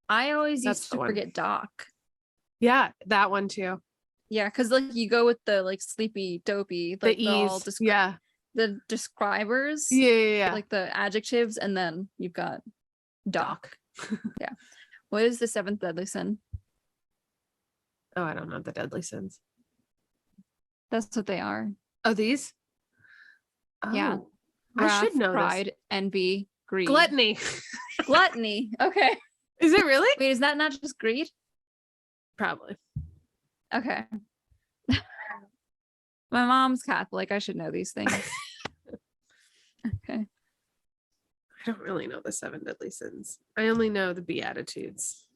I always used to forget Doc. Yeah, that one too. Yeah, because like you go with the like sleepy, dopey, like the ease. The describers. Yeah. Like the adjectives, and then you've got Doc. Yeah. What is the 7th deadly sin? Oh, I don't know the deadly sins. That's what they are. Oh, these? Oh, yeah. Wrath, I should know pride, this. Envy, greed. Gluttony. Gluttony. Okay. Is it really? Wait, is that not just greed? Probably. Okay. My mom's Catholic. I should know these things. Okay. I don't really know the 7 deadly sins. I only know the Beatitudes.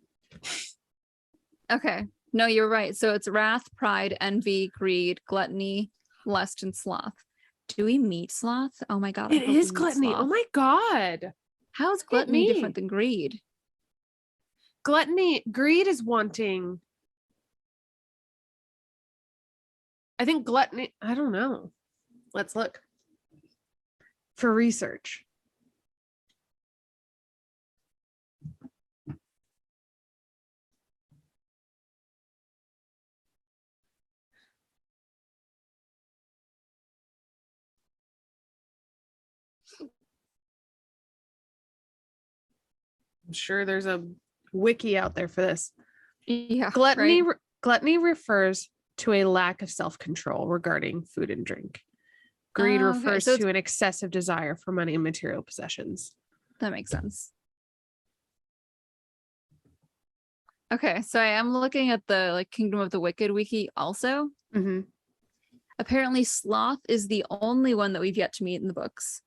Okay. No, you're right. So it's wrath, pride, envy, greed, gluttony, lust, and sloth. Do we meet sloth? Oh my god. It is gluttony. Oh my god. How is gluttony different than greed? Greed is wanting. I think gluttony, I don't know. Let's look for research. I'm sure there's a wiki out there for this. Yeah. Gluttony refers to a lack of self-control regarding food and drink. Greed refers to an excessive desire for money and material possessions. That makes sense. Okay, so I am looking at the like Kingdom of the Wicked wiki also. Apparently sloth is the only one that we've yet to meet in the books.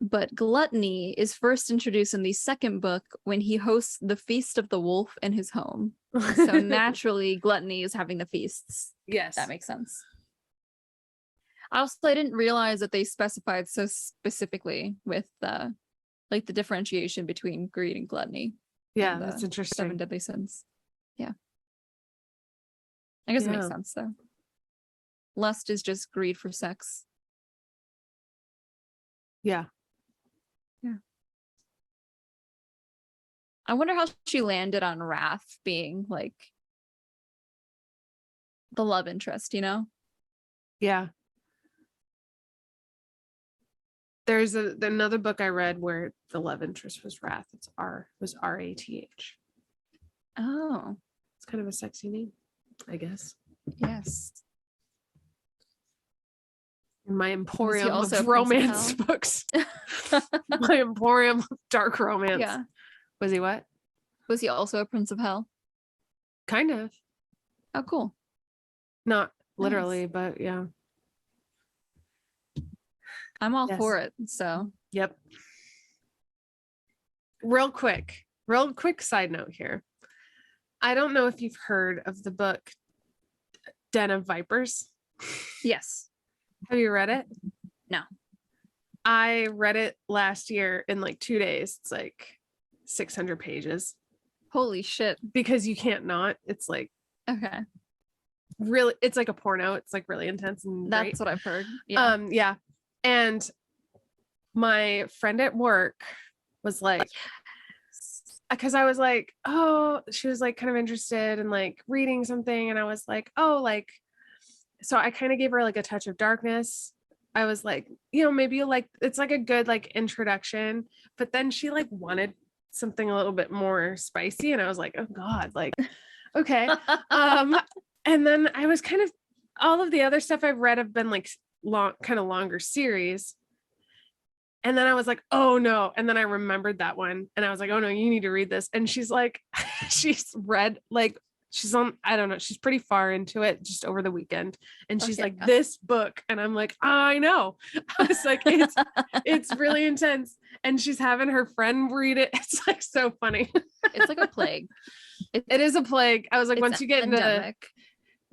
But gluttony is first introduced in the second book when he hosts the Feast of the Wolf in his home. So naturally, gluttony is having the feasts. Yes. That makes sense. Also, I didn't realize that they specified so specifically with like the differentiation between greed and gluttony. Yeah, in the that's interesting. 7 deadly sins. Yeah. I guess it makes Yeah. sense though. Lust is just greed for sex. Yeah. I wonder how she landed on Wrath being like the love interest, you know? Yeah. There's another book I read where the love interest was Wrath. It's was R-A-T-H. Oh, It's kind of a sexy name, I guess. yes. In my emporium also a of Prince of romance Hell? books. My emporium of dark romance. Yeah. Was he what? Was he also a Prince of Hell? Kind of. Oh, cool. Not literally, but yeah. I'm all Yes. for it. So, Yep. Real quick side note here. I don't know if you've heard of the book Den of Vipers. yes. Have you read it? No. I read it last year in like 2 days. It's like 600 pages Holy shit. because you can't not. It's like Okay. really, it's like a porno. It's like really intense and That's great. what I've heard. Yeah. Yeah. And my friend at work was like, because I was like, oh, she was like kind of interested in like reading something. And I was like, oh, like, so I kind of gave her like a touch of darkness. I was like, maybe you like, it's like a good like introduction. But then she like wanted something a little bit more spicy. And I was like, oh God, like, okay. And then I was kind of, all of the other stuff I've read have been like kind of longer series. And then I was like, oh no. And then I remembered that one. And I was like, oh no, you need to read this. And she's like, she's read, like, she's on, I don't know, she's pretty far into it just over the weekend. And she's like, this book. And I'm like, I know. I was like, it's really intense. And she's having her friend read it. It's like so funny. It's like a plague. It is a plague. I was like, once you get endemic.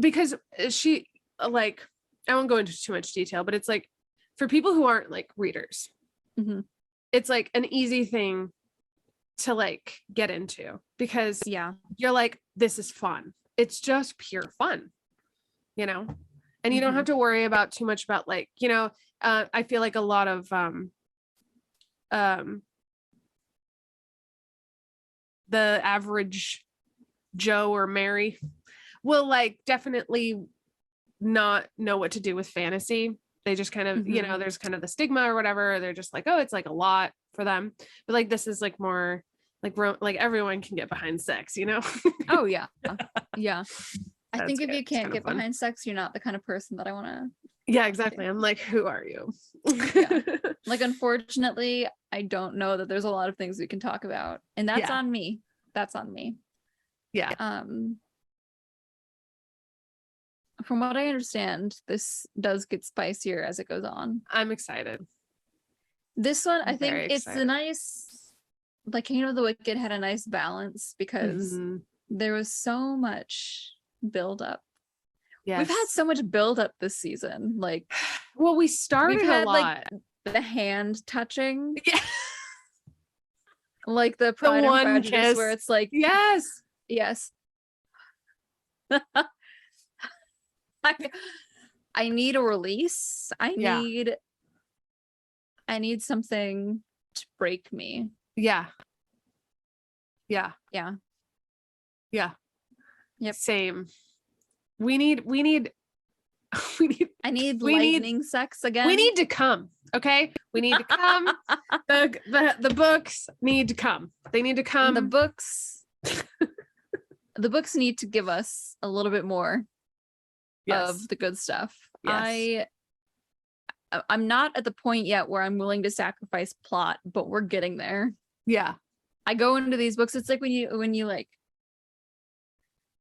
Because she, like, I won't go into too much detail, but it's like for people who aren't like readers, it's like an easy thing to like get into because you're like, this is fun. It's just pure fun, and you don't have to worry about too much about like, I feel like a lot of the average Joe or Mary will like definitely not know what to do with fantasy. They just kind of, there's kind of the stigma or whatever. They're just like, oh, it's like a lot for them. But like, this is like more like everyone can get behind sex, Oh yeah. Yeah. I think if good. you can't get behind sex, you're not the kind of person that I want to. Yeah, exactly. I'm like, who are you? Yeah. Like, unfortunately, I don't know that there's a lot of things we can talk about. And that's on me. That's on me. Yeah. From what I understand, this does get spicier as it goes on. I'm excited. This one, I think it's a nice, like, King of the Wicked had a nice balance because there was so much buildup. Yes. We've had so much buildup this season. Like, well, we started we've had, a lot. Like, the hand touching. Yeah. Like the Pride and Prejudice kiss. Where it's like, yes. I need a release. I need something to break me. Yeah. Yep. Same. I need lightning sex again. We need to come. Okay. We need to come. The books need to come. They need to come. The books need to give us a little bit more of the good stuff. Yes. I'm not at the point yet where I'm willing to sacrifice plot, but we're getting there. Yeah. I go into these books. It's like when you like,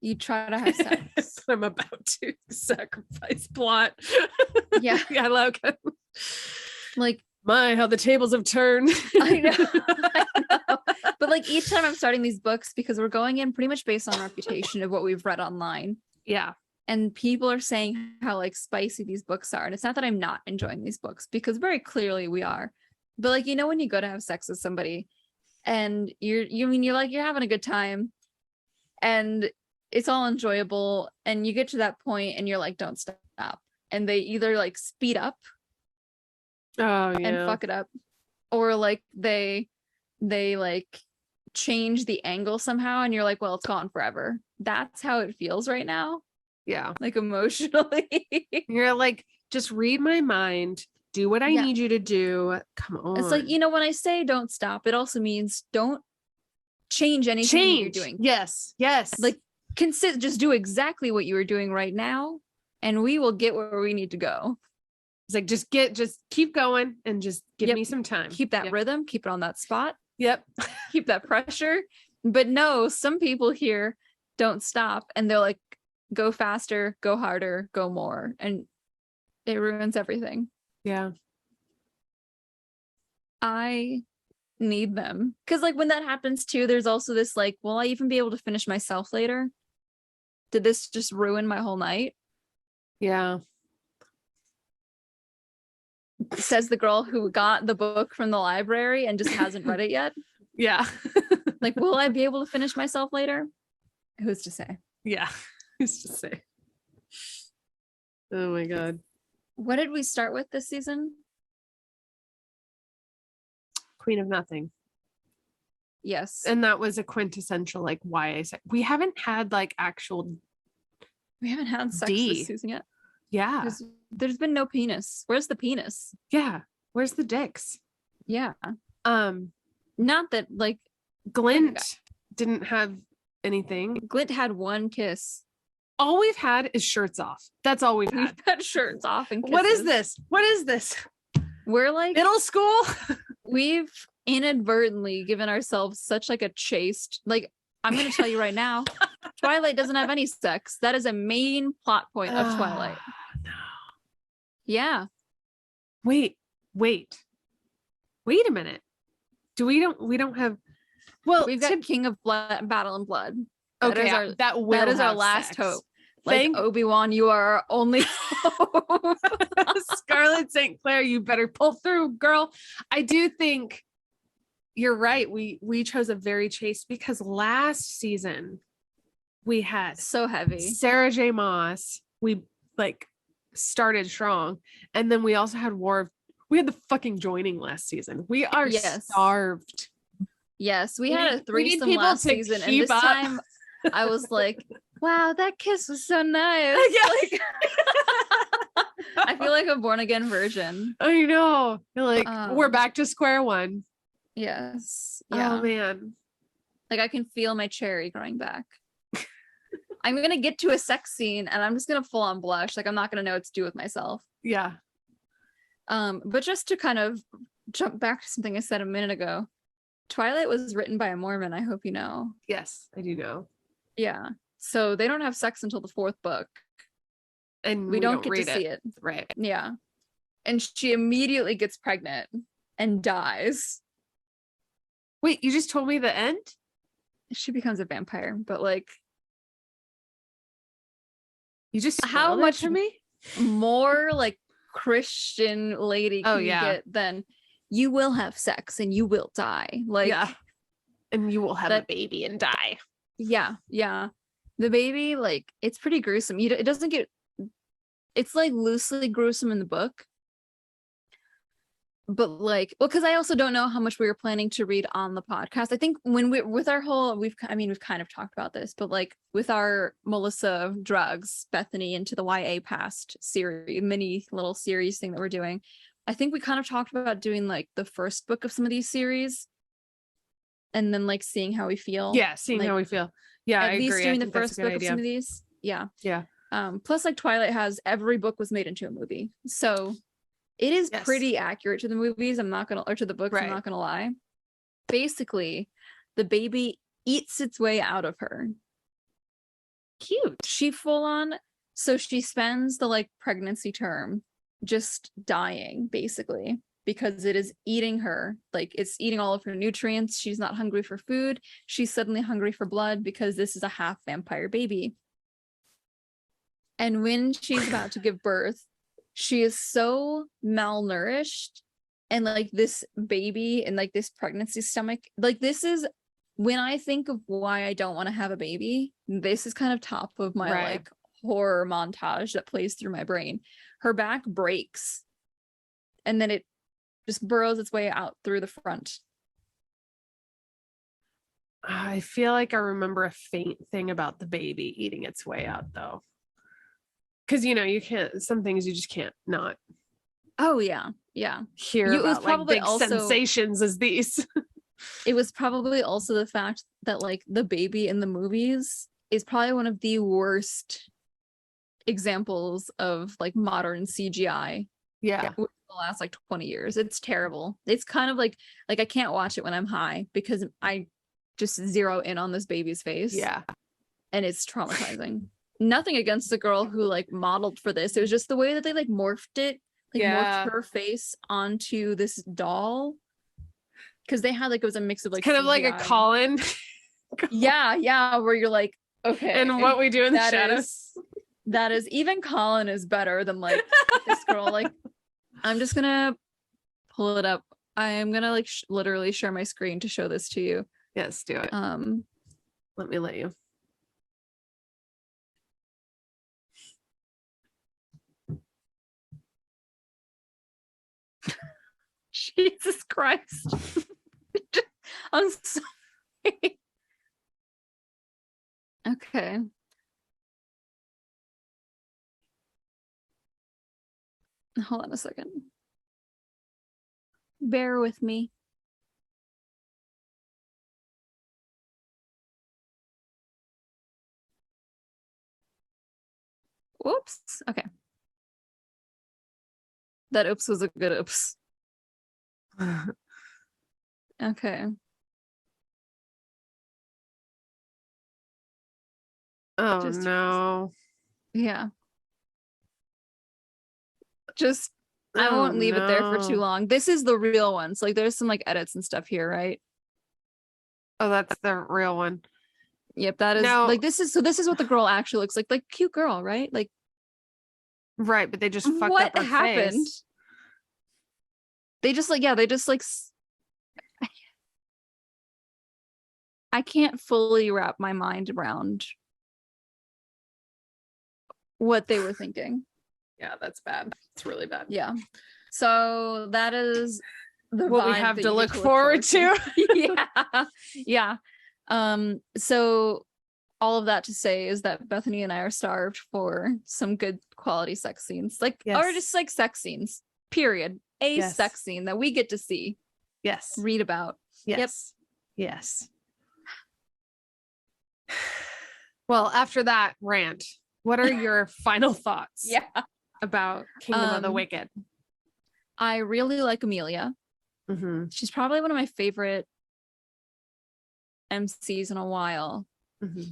you try to have sex. I'm about to sacrifice plot. Yeah. I like it. Like, my, how the tables have turned. I know. But like each time I'm starting these books, because we're going in pretty much based on reputation of what we've read online. Yeah. And people are saying how like spicy these books are. And it's not that I'm not enjoying these books, because very clearly we are. But like, you know, when you go to have sex with somebody and you're having a good time and it's all enjoyable, and you get to that point and you're like, don't stop. And they either like speed up and fuck it up, or like they like change the angle somehow and you're like, well, it's gone forever. That's how it feels right now. Yeah. Like emotionally. You're like, just read my mind, do what I need you to do. Come on. It's like, you know, when I say don't stop, it also means don't change anything that you're doing. Yes. Like just do exactly what you are doing right now and we will get where we need to go. It's like, just keep going and just give me some time. Keep that rhythm, keep it on that spot. Yep. Keep that pressure. But no, some people here don't stop and they're like, go faster, go harder, go more. And it ruins everything. Yeah. I need them. Because like when that happens too, there's also this like, will I even be able to finish myself later? Did this just ruin my whole night? Yeah. Says the girl who got the book from the library and just hasn't read it yet. Yeah. Like, will I be able to finish myself later? Who's to say? Yeah. Who's to say? Oh my God. What did we start with this season? Queen of Nothing. Yes. And that was a quintessential like YA sex. We haven't had like actual We haven't had sex this season yet. Yeah. There's been no penis. Where's the penis? Yeah. Where's the dicks? Yeah. Not that like Glint didn't have anything. Glint had one kiss. All we've had is shirts off. That's all we've had. We've had shirts off and kisses. What is this? What is this? We're like middle school. We've inadvertently given ourselves such like a chaste, like I'm going to tell you right now, Twilight doesn't have any sex. That is a main plot point of Twilight. No. Yeah. Wait a minute. We don't have, well, we've got King of Blood, Battle and Blood. That is our last sex. hope. Like Obi-Wan, you are our only hope. Scarlet St. Clair, you better pull through, girl. I do think you're right. We chose a very chaste, because last season we had so heavy Sarah J. Maas. We like started strong, and then we also had we had the fucking joining last season. We are starved. Yes, we had a threesome last season, and this time I was like, wow, that kiss was so nice. Like, I feel like a born again virgin. I know. Like we're back to square one. Yes. Yeah. Oh man. Like I can feel my cherry growing back. I'm gonna get to a sex scene and I'm just gonna full on blush. Like I'm not gonna know what to do with myself. Yeah. But just to kind of jump back to something I said a minute ago, Twilight was written by a Mormon. I hope you know. Yes, I do know. Yeah. So they don't have sex until the 4th book. And we don't get to see it. Right. Yeah. And she immediately gets pregnant and dies. Wait, you just told me the end? She becomes a vampire, but like you just how much to me more like Christian lady can you get than you will have sex and you will die. Like and you will have a baby and die. Yeah. The baby, like it's pretty gruesome. It doesn't get, it's like loosely gruesome in the book. But like, well, because I also don't know how much we were planning to read on the podcast. I think when with our whole, we've kind of talked about this, but like with our Melissa Drugs, Bethany into the YA Past series, mini little series thing that we're doing, I think we kind of talked about doing like the first book of some of these series and then like seeing how we feel. Yeah, seeing how we feel. Yeah, at I least agree. doing the first book of some of these. Yeah. Plus like Twilight has every book was made into a movie. So it is pretty accurate to the movies. Or to the books. I'm not gonna lie. Basically, the baby eats its way out of her. Cute. She full on. So she spends the like pregnancy term just dying, basically. because it is eating her. Like, it's eating all of her nutrients. She's not hungry for food. She's suddenly hungry for blood because this is a half vampire baby. And when she's about to give birth, she is so malnourished, and like this baby and like this pregnancy stomach, like this is when I think of why I don't want to have a baby, this is kind of top of my like horror montage that plays through my brain. Her back breaks and then it just burrows its way out through the front. I feel like I remember a faint thing about the baby eating its way out though. Because you can't, some things you just can't not Oh yeah hear about like big sensations as these. It was probably also the fact that like the baby in the movies is probably one of the worst examples of like modern CGI within the last like 20 years. It's terrible. It's kind of like I can't watch it when I'm high because I just zero in on this baby's face. Yeah. And it's traumatizing. Nothing against the girl who like modeled for this. It was just the way that they like morphed it, like morphed her face onto this doll. Because they had like, it was a mix of like kind of like a call-in. yeah, where you're like, okay. And what we do in the shadows. That is, even Colin is better than like this girl. Like, I'm just gonna pull it up. I am gonna like literally share my screen to show this to you. Yes, do it. Let me let you. Jesus Christ. I'm sorry. Okay. Hold on a second. Bear with me. Whoops. Okay. That oops was a good oops. Okay. Oh no. Yeah. Just I won't leave it there for too long. This is the real one. So like there's some like edits and stuff here, right? Oh, that's the real one. Yep, that is like this is what the girl actually looks like. Like cute girl, right? Like right, but they just fucked what up her happened? face. They just like I can't fully wrap my mind around what they were thinking. Yeah, that's bad. It's really bad. Yeah. So that is the what we have to look forward to. Yeah. So all of that to say is that Bethany and I are starved for some good quality sex scenes. Like or just like sex scenes. Period. A sex scene that we get to see. Yes. Read about. Yes. Yep. Yes. Well, after that rant, what are your final thoughts about Kingdom of the Wicked? I really like Emilia. Mm-hmm. She's probably one of my favorite MCs in a while. Mm-hmm.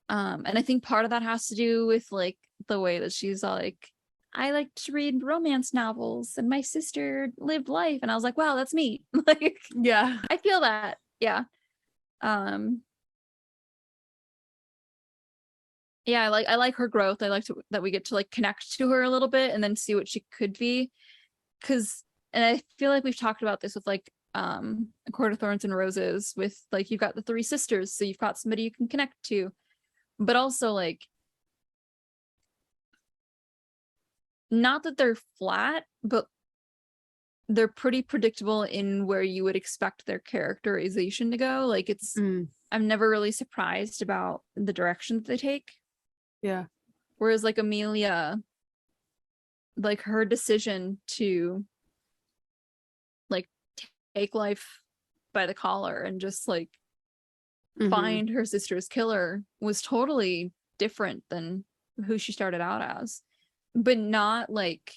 And I think part of that has to do with like the way that she's like, I like to read romance novels and my sister lived life. And I was like, wow, that's me. Like, yeah, I feel that. Yeah. Yeah, I like her growth. I like that we get to like connect to her a little bit and then see what she could be. And I feel like we've talked about this with like A Court of Thorns and Roses with like you've got the three sisters, so you've got somebody you can connect to. But also like not that they're flat, but they're pretty predictable in where you would expect their characterization to go. Like it's I'm never really surprised about the direction that they take. Yeah. Whereas like Emilia, like her decision to like take life by the collar and just like find her sister's killer was totally different than who she started out as, but not like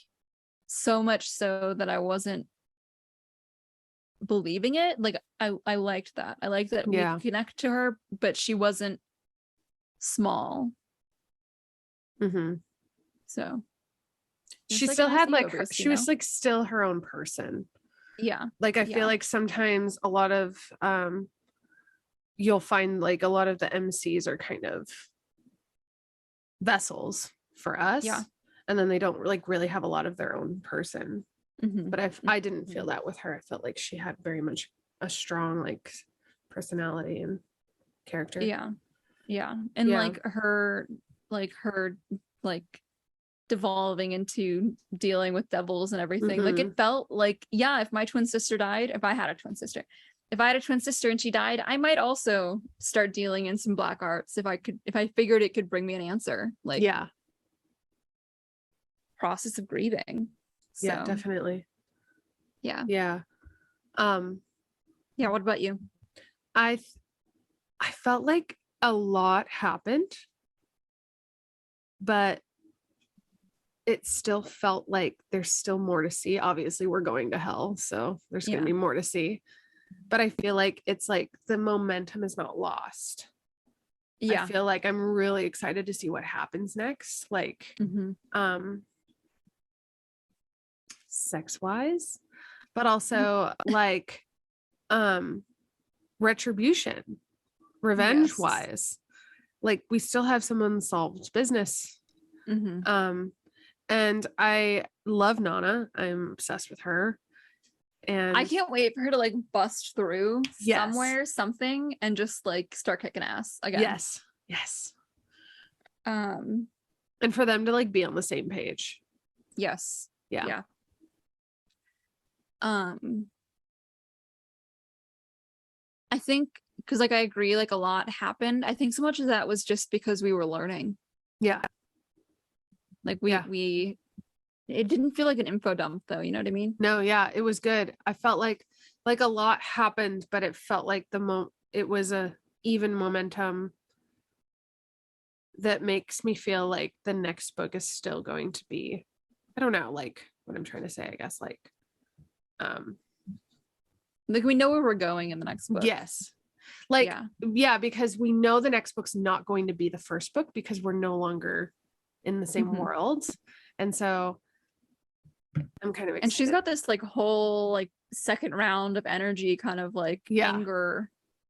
so much so that I wasn't believing it. Like I liked that. I liked that we connect to her, but she wasn't small. So she like still a nice had like ego her, boost, she you was know? like still her own person. Yeah. Like I Yeah. feel like sometimes a lot of you'll find like a lot of the MCs are kind of vessels for us. Yeah. And then they don't like really have a lot of their own person. Mhm. But I didn't feel that with her. I felt like she had very much a strong like personality and character. Yeah. Yeah. And Yeah. like her like devolving into dealing with devils and everything. Like it felt like, yeah, if my twin sister died, if I had a twin sister and she died, I might also start dealing in some black arts if I figured it could bring me an answer. Like, yeah. process of grieving. So Yeah, definitely. yeah. Yeah. Yeah, what about you? I felt like a lot happened, but it still felt like there's still more to see. Obviously, we're going to hell, so there's going to be more to see. But I feel like it's like the momentum is not lost. Yeah. I feel like I'm really excited to see what happens next. Like, sex-wise, but also like retribution, revenge-wise. Like we still have some unsolved business. And I love Nana. I'm obsessed with her. And I can't wait for her to like bust through somewhere, something, and just like start kicking ass again. Yes. And for them to like be on the same page. Yes. Yeah. I think because like I agree, like a lot happened. I think so much of that was just because we were learning. Yeah. Like we it didn't feel like an info dump though, you know what I mean? No, yeah, it was good. I felt like a lot happened, but it felt like it was a even momentum that makes me feel like the next book is still going to be, I don't know, like what I'm trying to say, I guess, like we know where we're going in the next book. Yes. Like because we know the next book's not going to be the first book because we're no longer in the same world. And so I'm kind of excited. And she's got this like whole like second round of energy kind of like anger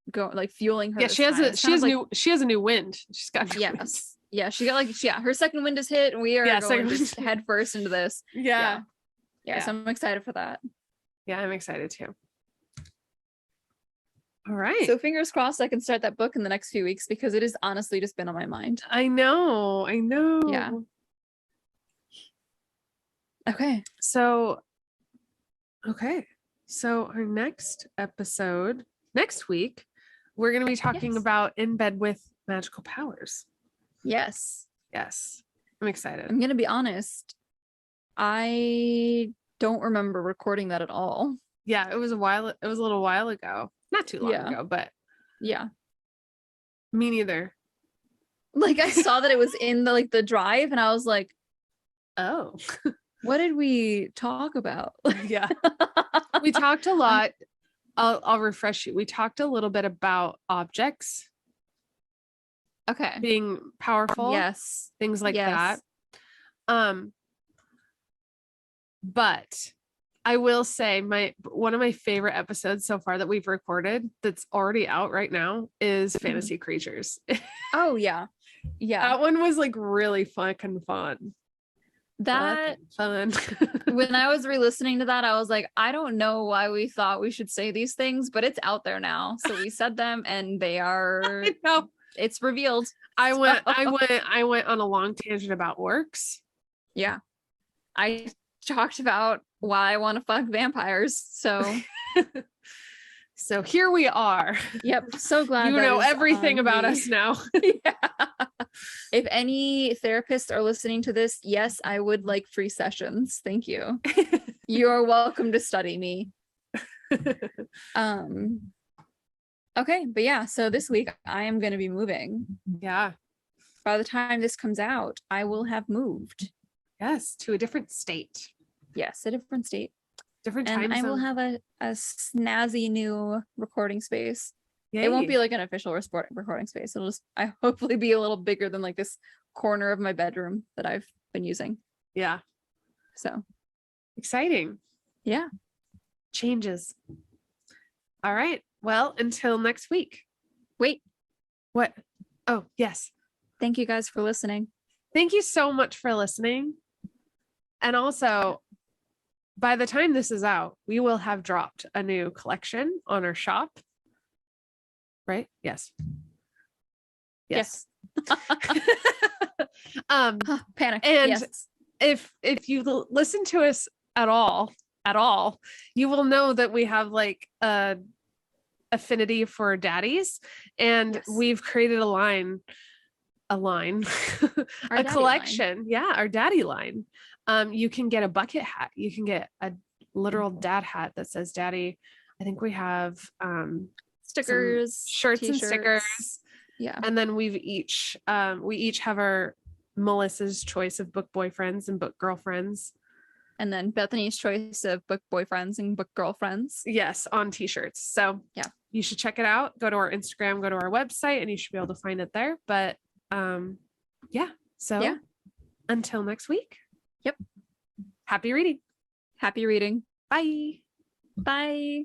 go like fueling her. Yeah, she has a new wind. She's got wind. Yeah, she got like her second wind is hit and we are going just head first into this. Yeah, so I'm excited for that. Yeah, I'm excited too. All right. So fingers crossed I can start that book in the next few weeks because it has honestly just been on my mind. I know. Yeah. Okay. So our next episode next week, we're going to be talking about In Bed with Magical Powers. Yes. I'm excited. I'm going to be honest. I don't remember recording that at all. Yeah, it was a little while ago. Not too long ago, but me neither. Like I saw that it was in the drive and I was like, oh, what did we talk about? Yeah. We talked a lot. I'll refresh you. We talked a little bit about objects. Okay. Being powerful. Yes. Things like that. But I will say one of my favorite episodes so far that we've recorded that's already out right now is Fantasy Creatures. Oh yeah. That one was like really fucking fun. Fun. When I was re-listening to that, I was like, I don't know why we thought we should say these things, but it's out there now. So we said them and they are it's revealed. I went on a long tangent about orcs. Yeah. I talked about why I want to fuck vampires. So so here we are. Yep. So glad you know everything about us now. If any therapists are listening to this, yes, I would like free sessions. Thank you. You're welcome to study me. Okay, but yeah, so this week I am going to be moving. Yeah. By the time this comes out, I will have moved. Yes, to a different state. Yes, a different state. Different time and I will have a snazzy new recording space. Yay. It won't be like an official recording space. It'll just hopefully be a little bigger than like this corner of my bedroom that I've been using. Yeah. So exciting. yeah. Changes. All right. Well, until next week. Wait, What? Oh, yes. thank you guys for listening. Thank you so much for listening. And also, by the time this is out, we will have dropped a new collection on our shop. Right? Yes. Yes. Panic. And yes. if you listen to us at all, you will know that we have like a affinity for daddies, and Yes. we've created a line, a collection. Line. Yeah, our daddy line. You can get a bucket hat. You can get a literal dad hat that says daddy. I think we have Stickers, shirts t-shirts. and stickers. Yeah. And then we each have our Melissa's choice of book boyfriends and book girlfriends. And then Bethany's choice of book boyfriends and book girlfriends. Yes, on t-shirts. So yeah, you should check it out. Go to our Instagram, go to our website, and you should be able to find it there. But yeah. So yeah. Until next week. Yep. Happy reading. Happy reading. Bye. Bye.